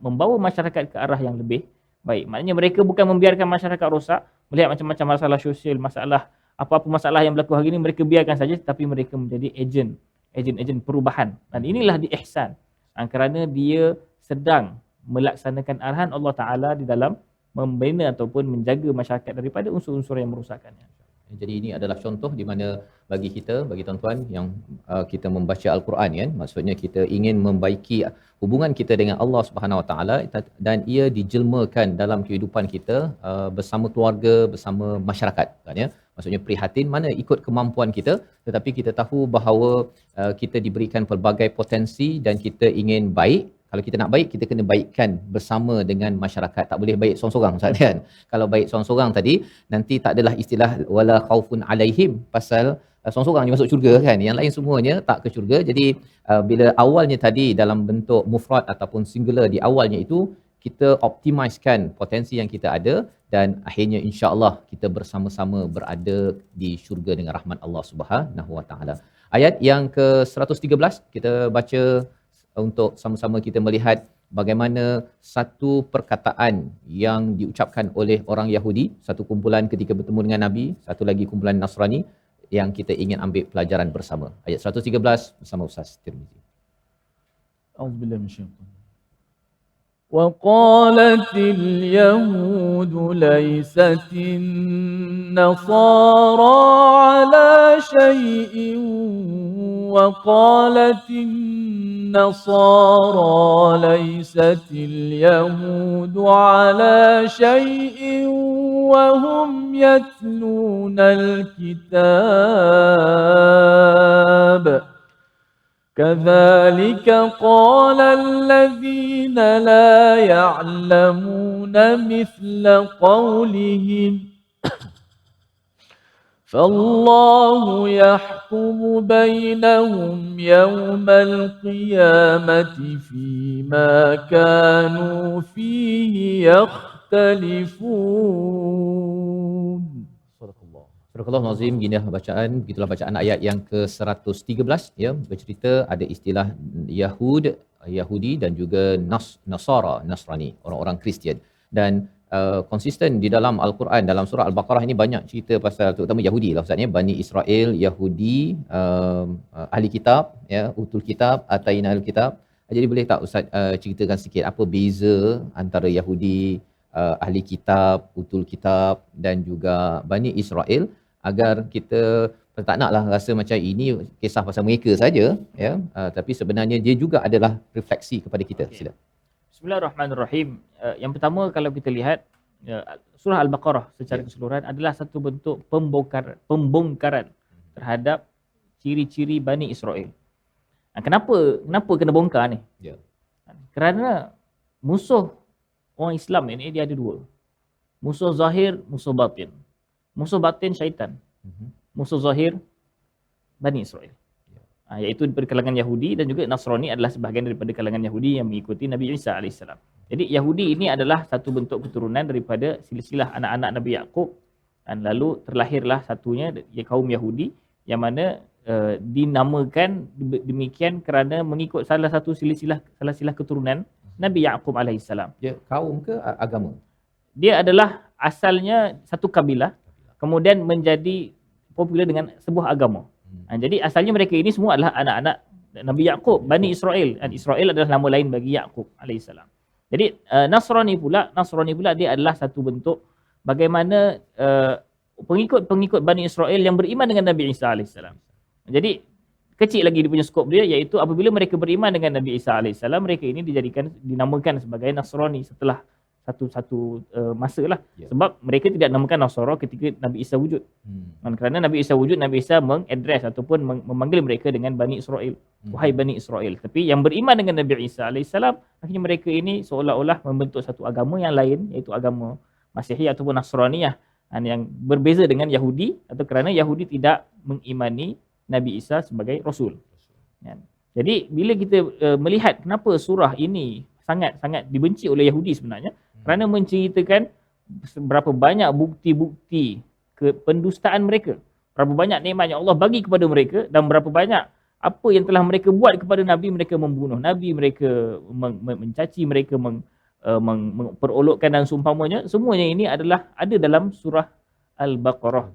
membawa masyarakat ke arah yang lebih baik. Maknanya mereka bukan membiarkan masyarakat rosak, melihat macam-macam masalah sosial, masalah apa-apa masalah yang berlaku hari ini mereka biarkan saja, tapi mereka menjadi ejen perubahan. Dan inilah di ihsan. Kerana dia sedang melaksanakan arahan Allah Taala di dalam membina ataupun menjaga masyarakat daripada unsur-unsur yang merosakkannya. Jadi ini adalah contoh di mana bagi kita, bagi tuan-tuan yang kita membaca Al-Quran, kan, maksudnya kita ingin membaiki hubungan kita dengan Allah Subhanahu Wa Taala dan ia dijelmakan dalam kehidupan kita bersama keluarga, bersama masyarakat, kan, ya. Maksudnya prihatin mana ikut kemampuan kita, tetapi kita tahu bahawa kita diberikan pelbagai potensi dan kita ingin baik. Kalau kita nak baik, kita kena baikkan bersama dengan masyarakat. Tak boleh baik seorang-seorang, Ustaz, kan? Kalau baik seorang-seorang tadi, nanti tak adalah istilah wala khaufun alaihim, pasal seorang-seorang je masuk syurga, kan? Yang lain semuanya tak ke syurga. Jadi bila awalnya tadi dalam bentuk mufrad ataupun singular di awalnya itu, kita optimiskan potensi yang kita ada dan akhirnya insya-Allah kita bersama-sama berada di syurga dengan rahmat Allah Subhanahu Wa Taala. Ayat yang ke-113 kita baca untuk sama-sama kita melihat bagaimana satu perkataan yang diucapkan oleh orang Yahudi, satu kumpulan ketika bertemu dengan Nabi, satu lagi kumpulan Nasrani yang kita ingin ambil pelajaran bersama. Ayat 113 bersama Ustaz Tirmizi. Auzubillahi minasyaitanir rajim. Wa qalatil yahud laysatin nasara ala shay'in وقالت النصارى ليست اليهود على شيء وهم يتلون الكتاب كذلك قال الذين لا يعلمون مثل قولهم فالله يحكم بينهم يوم القيامة فيما كانوا فيه يختلفون. Surah Nazim, ginilah bacaan, begitulah bacaan ayat yang ke-113 ya, bercerita ada istilah Yahudi dan juga Nasrani, orang-orang Kristian. Dan konsisten di dalam Al-Quran, dalam surah Al-Baqarah ini banyak cerita pasal terutama Yahudi lah Ustaz ya, Bani Israel, Yahudi, ahli kitab ya, utul kitab, atainal kitab. Jadi boleh tak Ustaz ceritakan sikit apa beza antara Yahudi, ahli kitab, utul kitab dan juga Bani Israel, agar kita tak naklah rasa macam ini kisah pasal mereka saja ya, tapi sebenarnya dia juga adalah refleksi kepada kita. Sila. Bismillahirrahmanirrahim. Yang pertama kalau kita lihat surah Al-Baqarah secara keseluruhan adalah satu bentuk pembongkaran terhadap ciri-ciri Bani Israel. Kenapa kena bongkar ni? Kerana musuh orang Islam ini dia ada dua. Musuh zahir, musuh batin. Musuh batin syaitan. Musuh zahir Bani Israel. Iaitu daripada kalangan Yahudi dan juga Nasrani adalah sebahagian daripada kalangan Yahudi yang mengikuti Nabi Isa AS. Jadi Yahudi ini adalah satu bentuk keturunan daripada silsilah anak-anak Nabi Yaqub, dan lalu terlahirlah satunya kaum Yahudi yang mana dinamakan demikian kerana mengikut salah silsilah keturunan Nabi Yaqub AS. Dia kaum ke agama? Dia adalah asalnya satu kabilah, kemudian menjadi popular dengan sebuah agama. Jadi asalnya mereka ini semua adalah anak-anak Nabi Yaqub, Bani Israel. Dan Israel adalah nama lain bagi Yaqub AS. Jadi Nasrani pula dia adalah satu bentuk bagaimana pengikut Bani Israel yang beriman dengan Nabi Isa AS. Jadi kecil lagi dia punya skop dia, iaitu apabila mereka beriman dengan Nabi Isa AS, mereka ini dinamakan sebagai Nasrani setelah satu masa lah. Sebab mereka tidak namakan Nasara ketika Nabi Isa wujud. Kerana Nabi Isa wujud, Nabi Isa mengadres ataupun memanggil mereka dengan Bani Israel. Wahai Bani Israel. Tapi yang beriman dengan Nabi Isa AS, akhirnya mereka ini seolah-olah membentuk satu agama yang lain, iaitu agama Masihi ataupun Nasraniyah, yang berbeza dengan Yahudi, atau kerana Yahudi tidak mengimani Nabi Isa sebagai Rasul. Jadi bila kita melihat kenapa surah ini sangat-sangat dibenci oleh Yahudi sebenarnya, kerana menceritakan berapa banyak bukti-bukti pendustaan mereka, berapa banyak nikmat yang Allah bagi kepada mereka, dan berapa banyak apa yang telah mereka buat kepada Nabi. Mereka membunuh Nabi, mereka mencaci mereka, memperolokkan dan seumpamanya. Semuanya ini adalah ada dalam surah Al-Baqarah,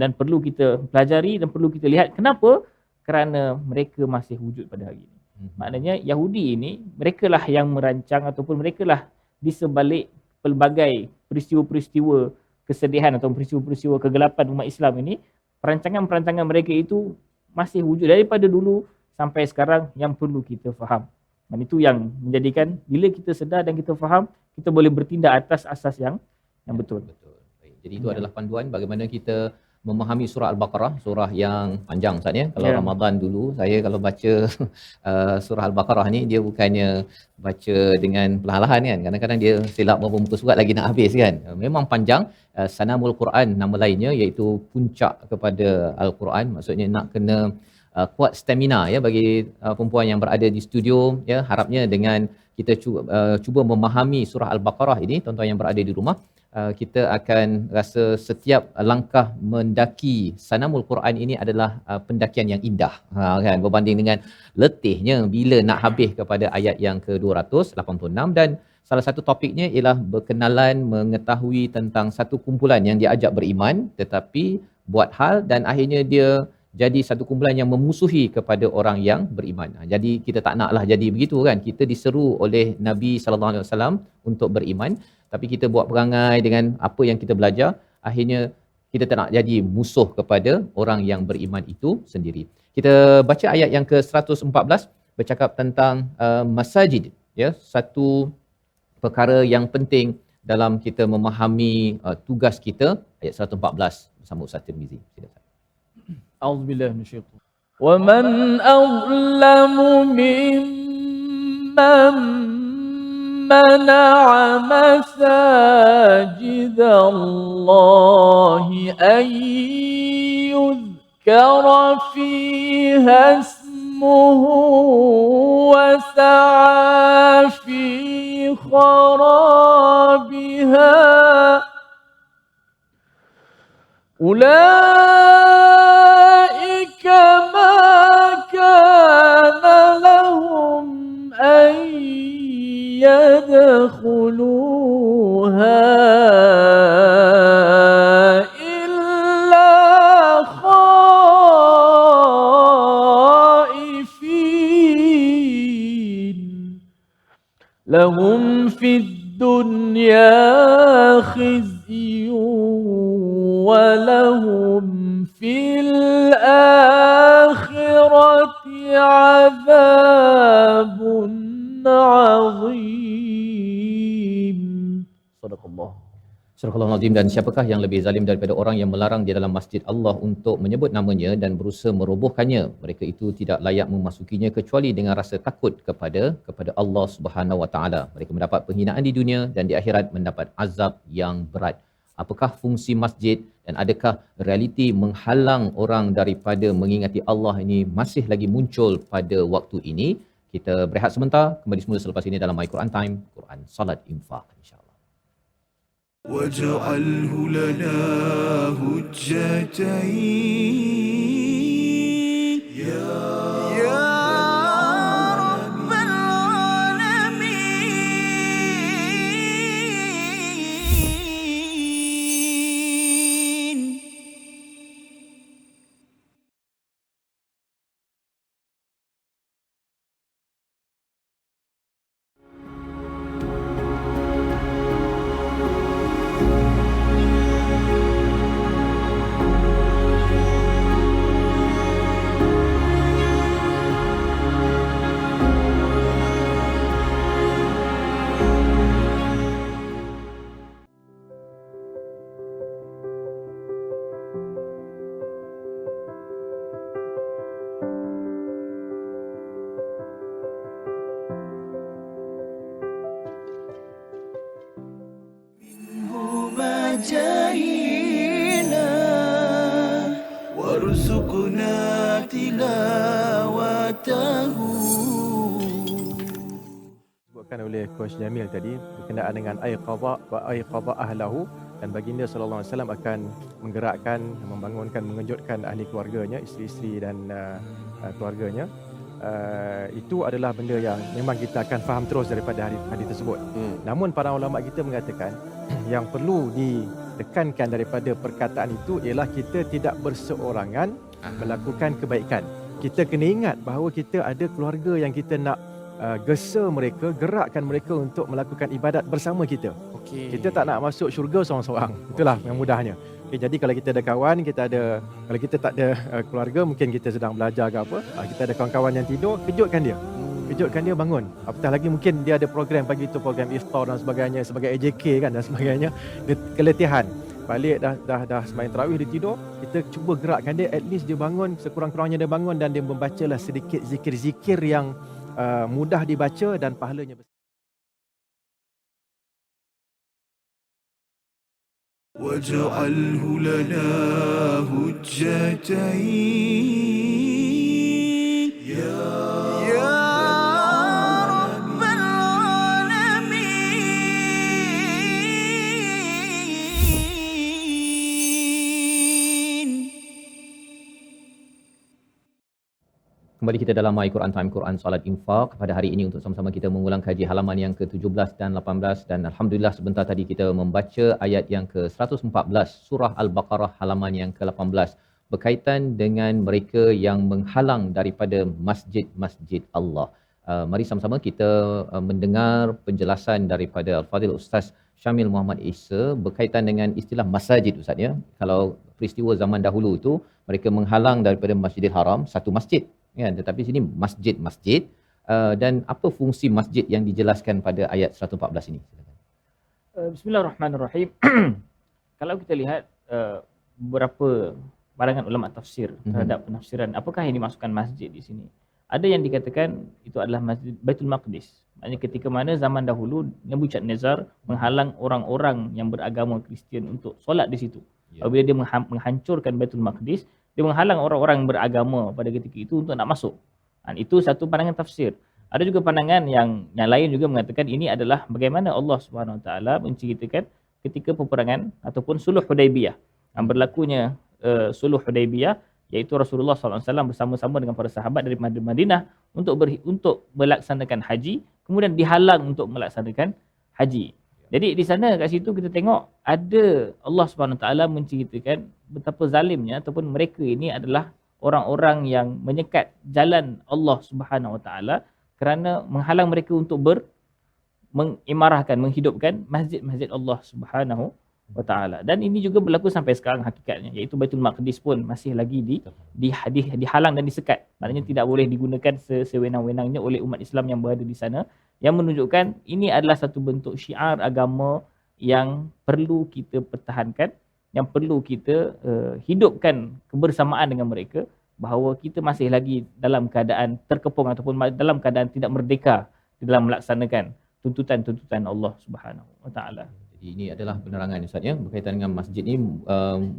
dan perlu kita pelajari dan perlu kita lihat kenapa. Kerana mereka masih wujud pada hari ini. Maknanya Yahudi ini, merekalah yang merancang ataupun merekalah di sebalik pelbagai peristiwa-peristiwa kesedihan atau peristiwa-peristiwa kegelapan umat Islam ini. Perancangan-perancangan mereka itu masih wujud daripada dulu sampai sekarang, yang perlu kita faham. Dan itu yang menjadikan bila kita sedar dan kita faham, kita boleh bertindak atas asas yang betul. Baik. Jadi itu adalah panduan bagaimana kita memahami surah Al-Baqarah, surah yang panjang Ustaz ya. Kalau Ramadan dulu, saya kalau baca surah Al-Baqarah ni, dia bukannya baca dengan perlahan-lahan kan. Kadang-kadang dia silap beberapa muka surat lagi nak habis kan. Memang panjang. Sanamul Quran nama lainnya, iaitu puncak kepada Al-Quran. Maksudnya nak kena kuat stamina ya bagi perempuan yang berada di studio ya. Harapnya dengan kita cuba memahami surah Al-Baqarah ini, tuan-tuan yang berada di rumah, kita akan rasa setiap langkah mendaki Sanamul Quran ini adalah pendakian yang indah kan, berbanding dengan letihnya bila nak habis kepada ayat yang ke-286. Dan salah satu topiknya ialah berkenalan, mengetahui tentang satu kumpulan yang diajak beriman tetapi buat hal dan akhirnya dia jadi satu kumpulan yang memusuhi kepada orang yang beriman. Jadi kita tak naklah jadi begitu kan. Kita diseru oleh Nabi sallallahu alaihi wasallam untuk beriman, tapi kita buat perangai dengan apa yang kita belajar, akhirnya Kita tak nak jadi musuh kepada orang yang beriman itu sendiri. Kita baca ayat yang ke-114 bercakap tentang masajid, ya, satu perkara yang penting dalam kita memahami tugas kita. Ayat 114 bersama Ustaz Tirmizi. Silakan. A'udzubillahi minasyaitanir. Wa man azlamu mimman mana'a masajidallahi an yuzkara fiha ismuhu wa sa'a fi kharabiha أولئك ما كان لهم أن يدخلوها إلا خائفين لهم في الدنيا خزي ولهم في الآخرة عذاب عظيم. صدق الله. Surah Al-Azim. Dan siapakah yang lebih zalim daripada orang yang melarang di dalam masjid Allah untuk menyebut namanya dan berusaha merobohkannya? Mereka itu tidak layak memasukinya kecuali dengan rasa takut kepada Allah Subhanahu Wa Taala. Mereka mendapat penghinaan di dunia dan di akhirat mendapat azab yang berat. Apakah fungsi masjid dan adakah realiti menghalang orang daripada mengingati Allah ini masih lagi muncul pada waktu ini? Kita berehat sebentar, kembali semula selepas ini dalam My Quran Time, Quran Salat Infaq, insya-Allah. واجعله لنا هجتين يا رب العالمين. جاهينا وارزقنا تلاوته. Disebutkan oleh Coach Jamil tadi berkenaan dengan ayqadha wa ayqadha ahlahu, dan baginda sallallahu alaihi wasallam akan menggerakkan, membangunkan, mengejutkan ahli keluarganya, isteri-isteri dan keluarganya. Itu adalah benda yang memang kita akan faham terus daripada hadis tersebut. Namun para ulama kita mengatakan yang perlu ditekankan daripada perkataan itu ialah kita tidak berseorangan melakukan kebaikan. Kita kena ingat bahawa kita ada keluarga yang kita nak gesa mereka, gerakkan mereka untuk melakukan ibadat bersama kita. Kita tak nak masuk syurga seorang-seorang. Itulah yang mudahnya. Okay, jadi kalau kita ada kawan, kalau kita tak ada keluarga, mungkin kita sedang belajar ke apa, kita ada kawan-kawan yang tidur, kejutkan dia. Kejutkan dia bangun. Apatah lagi mungkin dia ada program pagi tu, program iftar dan sebagainya, sebagai AJK kan dan sebagainya. Dia keletihan. Balik dah sembahyang tarawih, dia tidur, kita cuba gerakkan dia, at least dia bangun, sekurang-kurangnya dia bangun dan dia membacalah sedikit zikir-zikir yang mudah dibaca dan pahalanya besar. واجعله لنا هجتين يا رب العالمين. Kembali kita dalam My Quran Time, Quran Salat Infaq pada hari ini untuk sama-sama kita mengulang kaji halaman yang ke-17 dan 18, dan alhamdulillah sebentar tadi kita membaca ayat yang ke-114 surah Al-Baqarah halaman yang ke-18 berkaitan dengan mereka yang menghalang daripada masjid-masjid Allah. Mari sama-sama kita mendengar penjelasan daripada Al-Fadhil Ustaz Syamil Muhammad Isa berkaitan dengan istilah masajid Ustaz ya. Kalau peristiwa zaman dahulu tu mereka menghalang daripada Masjidil Haram satu masjid kan, tetapi sini masjid-masjid dan apa fungsi masjid yang dijelaskan pada ayat 114 ini? Bismillahirrahmanirrahim. Kalau kita lihat beberapa pandangan ulama tafsir terhadap penafsiran apakah yang dimaksudkan masjid di sini. Ada yang dikatakan itu adalah Masjid Baitul Maqdis. Maknanya ketika mana zaman dahulu Nebuchadnezzar menghalang orang-orang yang beragama Kristian untuk solat di situ. Apabila dia menghancurkan Baitul Maqdis, dia menghalang orang-orang yang beragama pada ketika itu untuk nak masuk. Dan itu satu pandangan tafsir. Ada juga pandangan yang lain juga mengatakan ini adalah bagaimana Allah Subhanahu Wa Taala menceritakan ketika peperangan ataupun Suluh Hudaibiyah. Yang berlakunya Suluh Hudaibiyah, iaitu Rasulullah SAW bersama-sama dengan para sahabat dari Madinah untuk melaksanakan haji, kemudian dihalang untuk melaksanakan haji. Jadi di sana kat situ kita tengok ada Allah Subhanahu Taala menceritakan betapa zalimnya ataupun mereka ini adalah orang-orang yang menyekat jalan Allah Subhanahu Wa Taala kerana menghalang mereka untuk mengimarahkan, menghidupkan masjid-masjid Allah Subhanahu Wa Taala. Dan ini juga berlaku sampai sekarang hakikatnya, iaitu Baitul Maqdis pun masih lagi dihalang dan disekat. Maknanya tidak boleh digunakan sewenang-wenangnya oleh umat Islam yang berada di sana, yang menunjukkan ini adalah satu bentuk syiar agama yang perlu kita pertahankan, yang perlu kita hidupkan kebersamaan dengan mereka, bahawa kita masih lagi dalam keadaan terkepung ataupun dalam keadaan tidak merdeka dalam melaksanakan tuntutan-tuntutan Allah Subhanahu Wa Taala. Jadi ini adalah penerangan Ustaz ya, berkaitan dengan masjid ni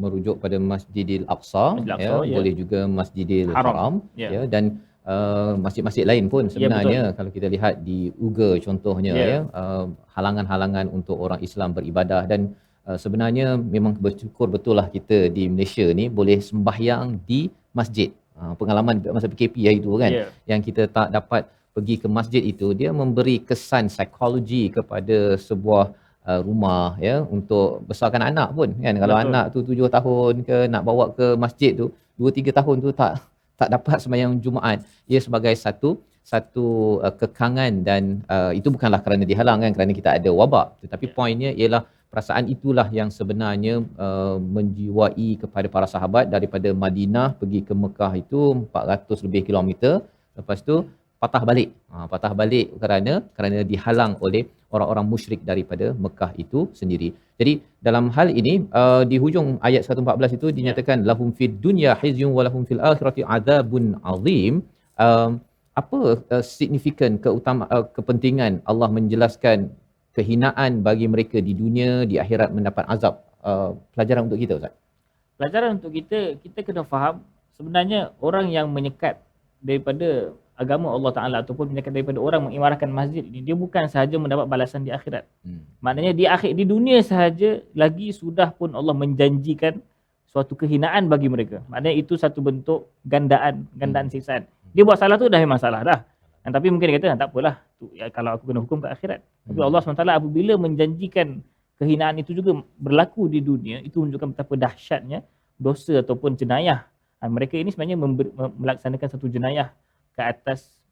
merujuk pada Masjidil Aqsa, ya, boleh juga Masjidil Haram ya, dan masjid-masjid lain pun sebenarnya kalau kita lihat di Uga contohnya ya, halangan-halangan untuk orang Islam beribadah. Dan sebenarnya memang bersyukur betul lah kita di Malaysia ni boleh sembahyang di masjid. Pengalaman masa PKP hari tu kan, yang kita tak dapat pergi ke masjid itu, dia memberi kesan psikologi kepada sebuah rumah ya, untuk besarkan anak pun kan. Kalau anak tu 7 tahun ke nak bawa ke masjid tu 2-3 tahun tu tak dapat sembahyang Jumaat, ia sebagai satu kekangan. Dan itu bukanlah kerana dihalang kan, kerana kita ada wabak, tetapi poinnya ialah perasaan itulah yang sebenarnya menjiwai kepada para sahabat daripada Madinah pergi ke Mekah itu 400 lebih kilometer. Lepas tu patah balik kerana dihalang oleh orang-orang musyrik daripada Mekah itu sendiri. Jadi dalam hal ini di hujung ayat 114 itu dinyatakan lahum fid dunya khizyun wa lahum fil akhirati adzabun azim. Apa signifikan kepentingan Allah menjelaskan kehinaan bagi mereka di dunia, di akhirat mendapat azab? Pelajaran untuk kita Ustaz. Pelajaran untuk kita kena faham sebenarnya orang yang menyekat daripada agama Allah Ta'ala ataupun menyekat daripada orang mengimarahkan masjid ini, dia bukan sahaja mendapat balasan di akhirat. Maknanya di dunia sahaja lagi sudah pun Allah menjanjikan suatu kehinaan bagi mereka. Maknanya itu satu bentuk gandaan siksaan. Dia buat salah tu dah memang salah dah. Tapi mungkin dia kata tak apalah tu, ya, kalau aku kena hukum ke akhirat. Tapi Allah SWT apabila menjanjikan kehinaan itu juga berlaku di dunia, itu menunjukkan betapa dahsyatnya dosa ataupun jenayah. Mereka ini sebenarnya melaksanakan satu jenayah ke atas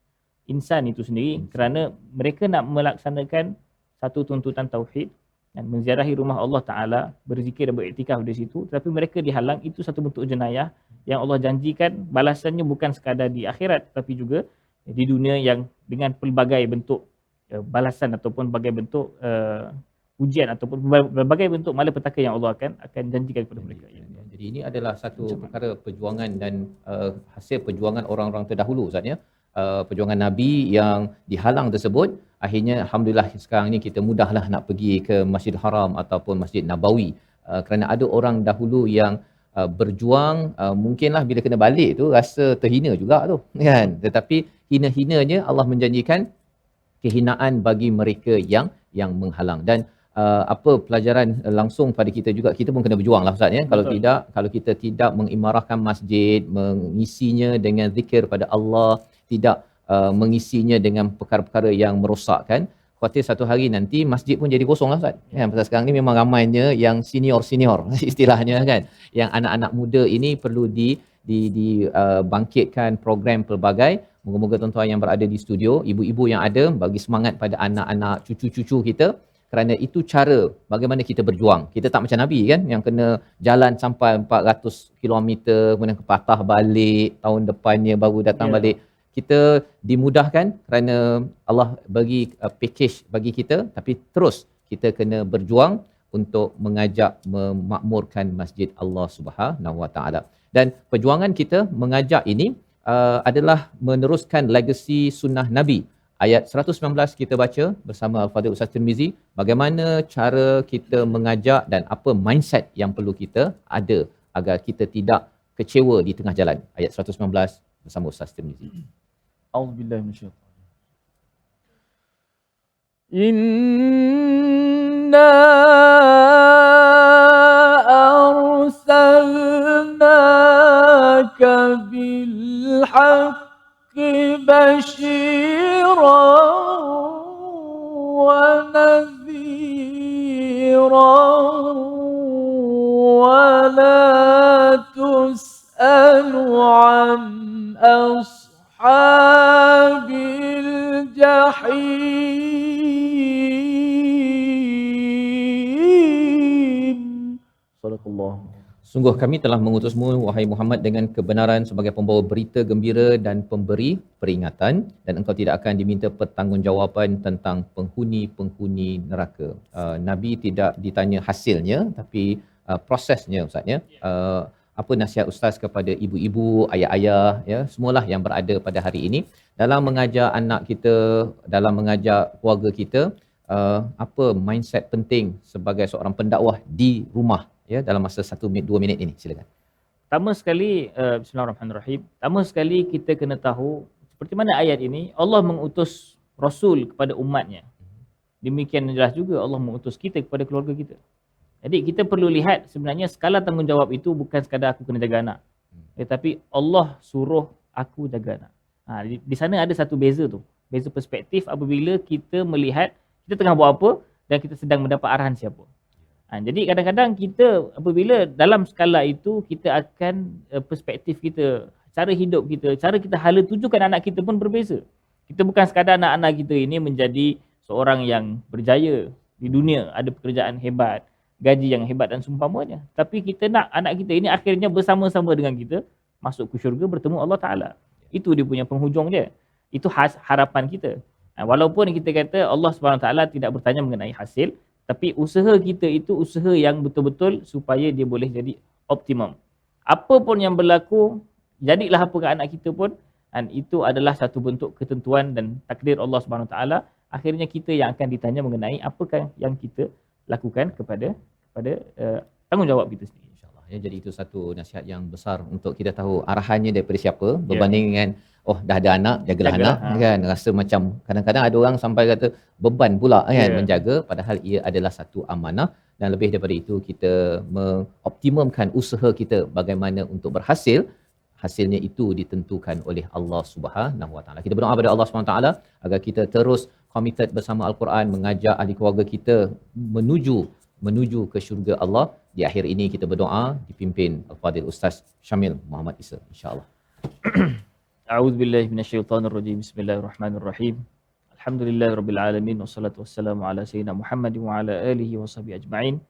insan itu sendiri, kerana mereka nak melaksanakan satu tuntutan tauhid dan menziarahi rumah Allah Ta'ala, berzikir dan beriktikaf di situ, tetapi mereka dihalang. Itu satu bentuk jenayah yang Allah janjikan balasannya bukan sekadar di akhirat, tapi juga di dunia yang dengan pelbagai bentuk balasan ataupun berbagai bentuk ujian ataupun berbagai bentuk malapetaka yang Allah akan janjikan kepada mereka. Jadi ini adalah satu perkara perjuangan dan hasil perjuangan orang-orang terdahulu Ustaz ya. Perjuangan Nabi yang dihalang tersebut, akhirnya alhamdulillah sekarang ni kita mudahlah nak pergi ke Masjidil Haram ataupun Masjid Nabawi, kerana ada orang dahulu yang berjuang, mungkinlah bila kena balik tu rasa terhina juga tu kan, tetapi hina-hinanya Allah menjanjikan kehinaan bagi mereka yang menghalang. Dan apa pelajaran langsung pada kita juga, kita pun kena berjuang lah Ustaz ya. Kalau kita tidak mengimarahkan masjid, mengisinya dengan zikir pada Allah, tidak mengisinya dengan perkara-perkara yang merosakkan, khawatir satu hari nanti masjid pun jadi kosong lah Ustaz. Kan pasal sekarang ni memang ramainya yang senior istilahnya kan. Yang anak-anak muda ini perlu dibangkitkan program pelbagai. Moga-moga tuan-tuan yang berada di studio, ibu-ibu yang ada, bagi semangat pada anak-anak cucu-cucu kita kerana itu cara bagaimana kita berjuang. Kita tak macam Nabi kan yang kena jalan sampai 400 kilometer kemudian patah balik, tahun depannya baru datang balik. Kita dimudahkan kerana Allah bagi package bagi kita, tapi terus kita kena berjuang untuk mengajak memakmurkan masjid Allah Subhanahu Wa Taala. Dan perjuangan kita mengajak ini adalah meneruskan legasi sunnah Nabi. Ayat 119 kita baca bersama Al-Fadhil Ustaz Tirmizi, bagaimana cara kita mengajak dan apa mindset yang perlu kita ada agar kita tidak kecewa di tengah jalan. Ayat 119 bersama Ustaz Tirmizi. A'udzubillahi minasyaitanir rajim. Inna arsalnaka bil haqqi basyiran wa nadhiran wa la tus'alu an ashabil jahim. Sadaqallah. Sungguh kami telah mengutusmu wahai Muhammad dengan kebenaran sebagai pembawa berita gembira dan pemberi peringatan, dan engkau tidak akan diminta pertanggungjawaban tentang penghuni-penghuni neraka. Nabi tidak ditanya hasilnya tapi prosesnya Ustaz ya. Apa nasihat Ustaz kepada ibu-ibu, ayah-ayah ya, semualah yang berada pada hari ini dalam mengajar anak kita, dalam mengajar keluarga kita, apa mindset penting sebagai seorang pendakwah di rumah ya dalam masa 1-2 minit ini, silakan. Pertama sekali, bismillahirrahmanirrahim. Pertama sekali kita kena tahu seperti mana ayat ini Allah mengutus Rasul kepada umatnya. Demikian jelas juga Allah mengutus kita kepada keluarga kita. Jadi kita perlu lihat sebenarnya skala tanggungjawab itu bukan sekadar aku kena jaga anak. Tetapi Allah suruh aku jaga anak. Di sana ada satu beza tu. Beza perspektif apabila kita melihat kita tengah buat apa dan kita sedang mendapat arahan siapa. Jadi kadang-kadang kita apabila dalam skala itu kita akan perspektif kita, cara hidup kita, cara kita hala tujukan anak kita pun berbeza. Kita bukan sekadar anak-anak kita ini menjadi seorang yang berjaya di dunia, ada pekerjaan hebat, gaji yang hebat dan seumpamanya. Tapi kita nak anak kita ini akhirnya bersama-sama dengan kita masuk ke syurga bertemu Allah Ta'ala. Itu dia punya penghujung dia. Itu harapan kita. Walaupun kita kata Allah SWT tidak bertanya mengenai hasil, tapi usaha kita itu usaha yang betul-betul supaya dia boleh jadi optimum. Apa pun yang berlaku, jadilah apa ke anak kita pun, dan itu adalah satu bentuk ketentuan dan takdir Allah SWT. Akhirnya kita yang akan ditanya mengenai apakah yang kita lakukan kepada tanggungjawab kita sendiri. InsyaAllah. Ya, jadi itu satu nasihat yang besar untuk kita tahu arahannya daripada siapa, berbanding dengan dah ada anak, jagalah anak kan. Rasa macam kadang-kadang ada orang sampai kata beban pula kan menjaga, padahal ia adalah satu amanah, dan lebih daripada itu kita mengoptimumkan usaha kita bagaimana untuk berhasil. Hasilnya itu ditentukan oleh Allah Subhanahu Wa Taala. Kita berdoa kepada Allah Subhanahu Wa Taala agar kita terus committed bersama Al-Quran, mengajak ahli keluarga kita menuju ke syurga Allah. Di akhir ini kita berdoa dipimpin Al-Fadhil Ustaz Syamil Muhammad Isa, insya-Allah. A'udzubillahi minasyaitonirrajim. Bismillahirrahmanirrahim. Alhamdulillahirabbil alamin wassalatu wassalamu ala sayyidina Muhammadin wa ala alihi washabihi ajma'in.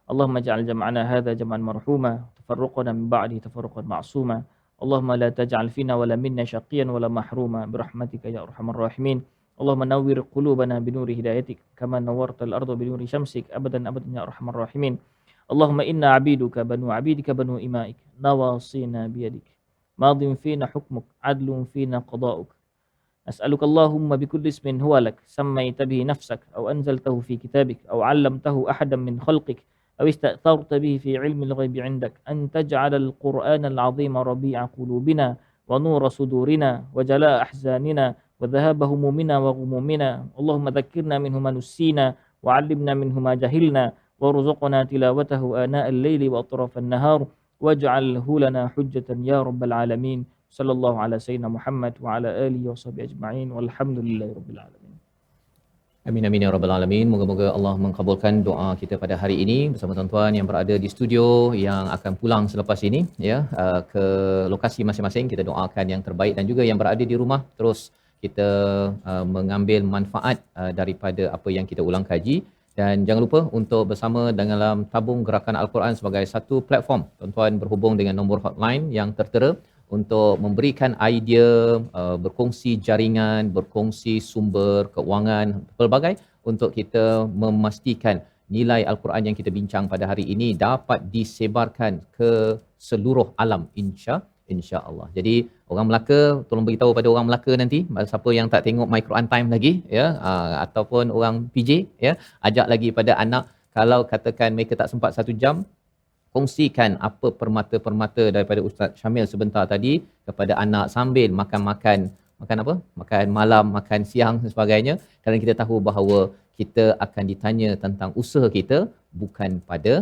Allahumma ij'al jam'ana hadha jam'an marhuma, tafarruqana min ba'di tafarruqan ma'suma. Allahumma la taj'al fina wala minna syaqiyan wala mahruma birahmatika ya arhamar rahimin. Allahumma nawwir qulubana binuri hidayatik kama nawwartal arda binuri syamsik abadan abadan ya arhamar rahimin. Allahumma inna 'abiduka banu 'abidika banu imaik nawasina biyadik madin fina hukmuk adlun fina qada'uk. As'aluka Allahumma bikulli ismin huwa lak sammaita bihi nafsak aw anzaltahu fi kitabik aw 'allamtahu ahadan min khalqik aw ista'tharta bihi fi 'ilmi al-ghaibi 'indak an taj'ala al-Qur'ana al-'azima rabi'a qulubina wa nura sudurina wa jala'a ahzanina wa dhahaba humumina wa ghumumina. Allahumma dhakkirna minhu ma nussina wa 'allimna minhu ma jahilna warzuqna tilawatahu ana al-laili wa atrafan nahar waj'alhu lana hujjatan ya rabbal alamin. Sallallahu ala sayyidina Muhammad wa ala alihi wa sahbihi ajma'in walhamdulillahi rabbil alamin. Amin amin ya rabbal alamin. Moga-moga Allah mengabulkan doa kita pada hari ini bersama tuan-tuan yang berada di studio, yang akan pulang selepas ini ya ke lokasi masing-masing. Kita doakan yang terbaik, dan juga yang berada di rumah terus kita mengambil manfaat daripada apa yang kita ulang kaji, Dan jangan lupa untuk bersama dalam tabung gerakan Al-Quran sebagai satu platform. Tuan-tuan berhubung dengan nombor hotline yang tertera untuk memberikan idea, berkongsi jaringan, berkongsi sumber keuangan, pelbagai untuk kita memastikan nilai Al-Quran yang kita bincang pada hari ini dapat disebarkan ke seluruh alam insya-Allah. Jadi orang Melaka, tolong beritahu pada orang Melaka nanti, siapa yang tak tengok My Quran Time lagi ya, ataupun orang PJ ya, ajak lagi pada anak, kalau katakan mereka tak sempat 1 jam, kongsikan apa permata-permata daripada Ustaz Syamil sebentar tadi kepada anak sambil makan apa? Makan malam, makan siang dan sebagainya, kerana kita tahu bahawa kita akan ditanya tentang usaha kita, bukan pada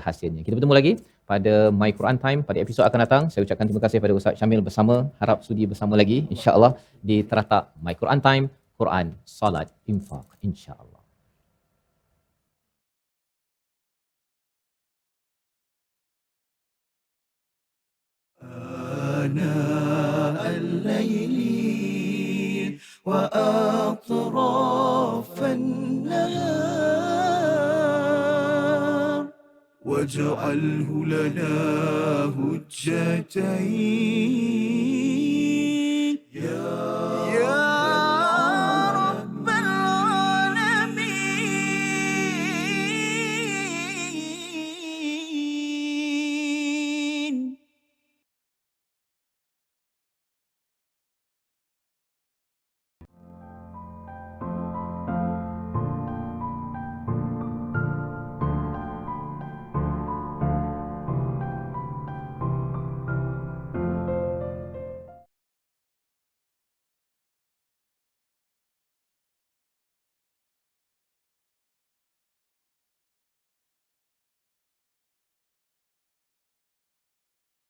hasilnya. Kita bertemu lagi pada My Quran Time pada episod akan datang. Saya ucapkan terima kasih kepada Ustaz Syamil bersama, harap sudi bersama lagi insya-Allah di teratak My Quran Time, Quran, Salat, Infak insya-Allah. آناء الليل وأطراف النهار واجعله لنا هجتين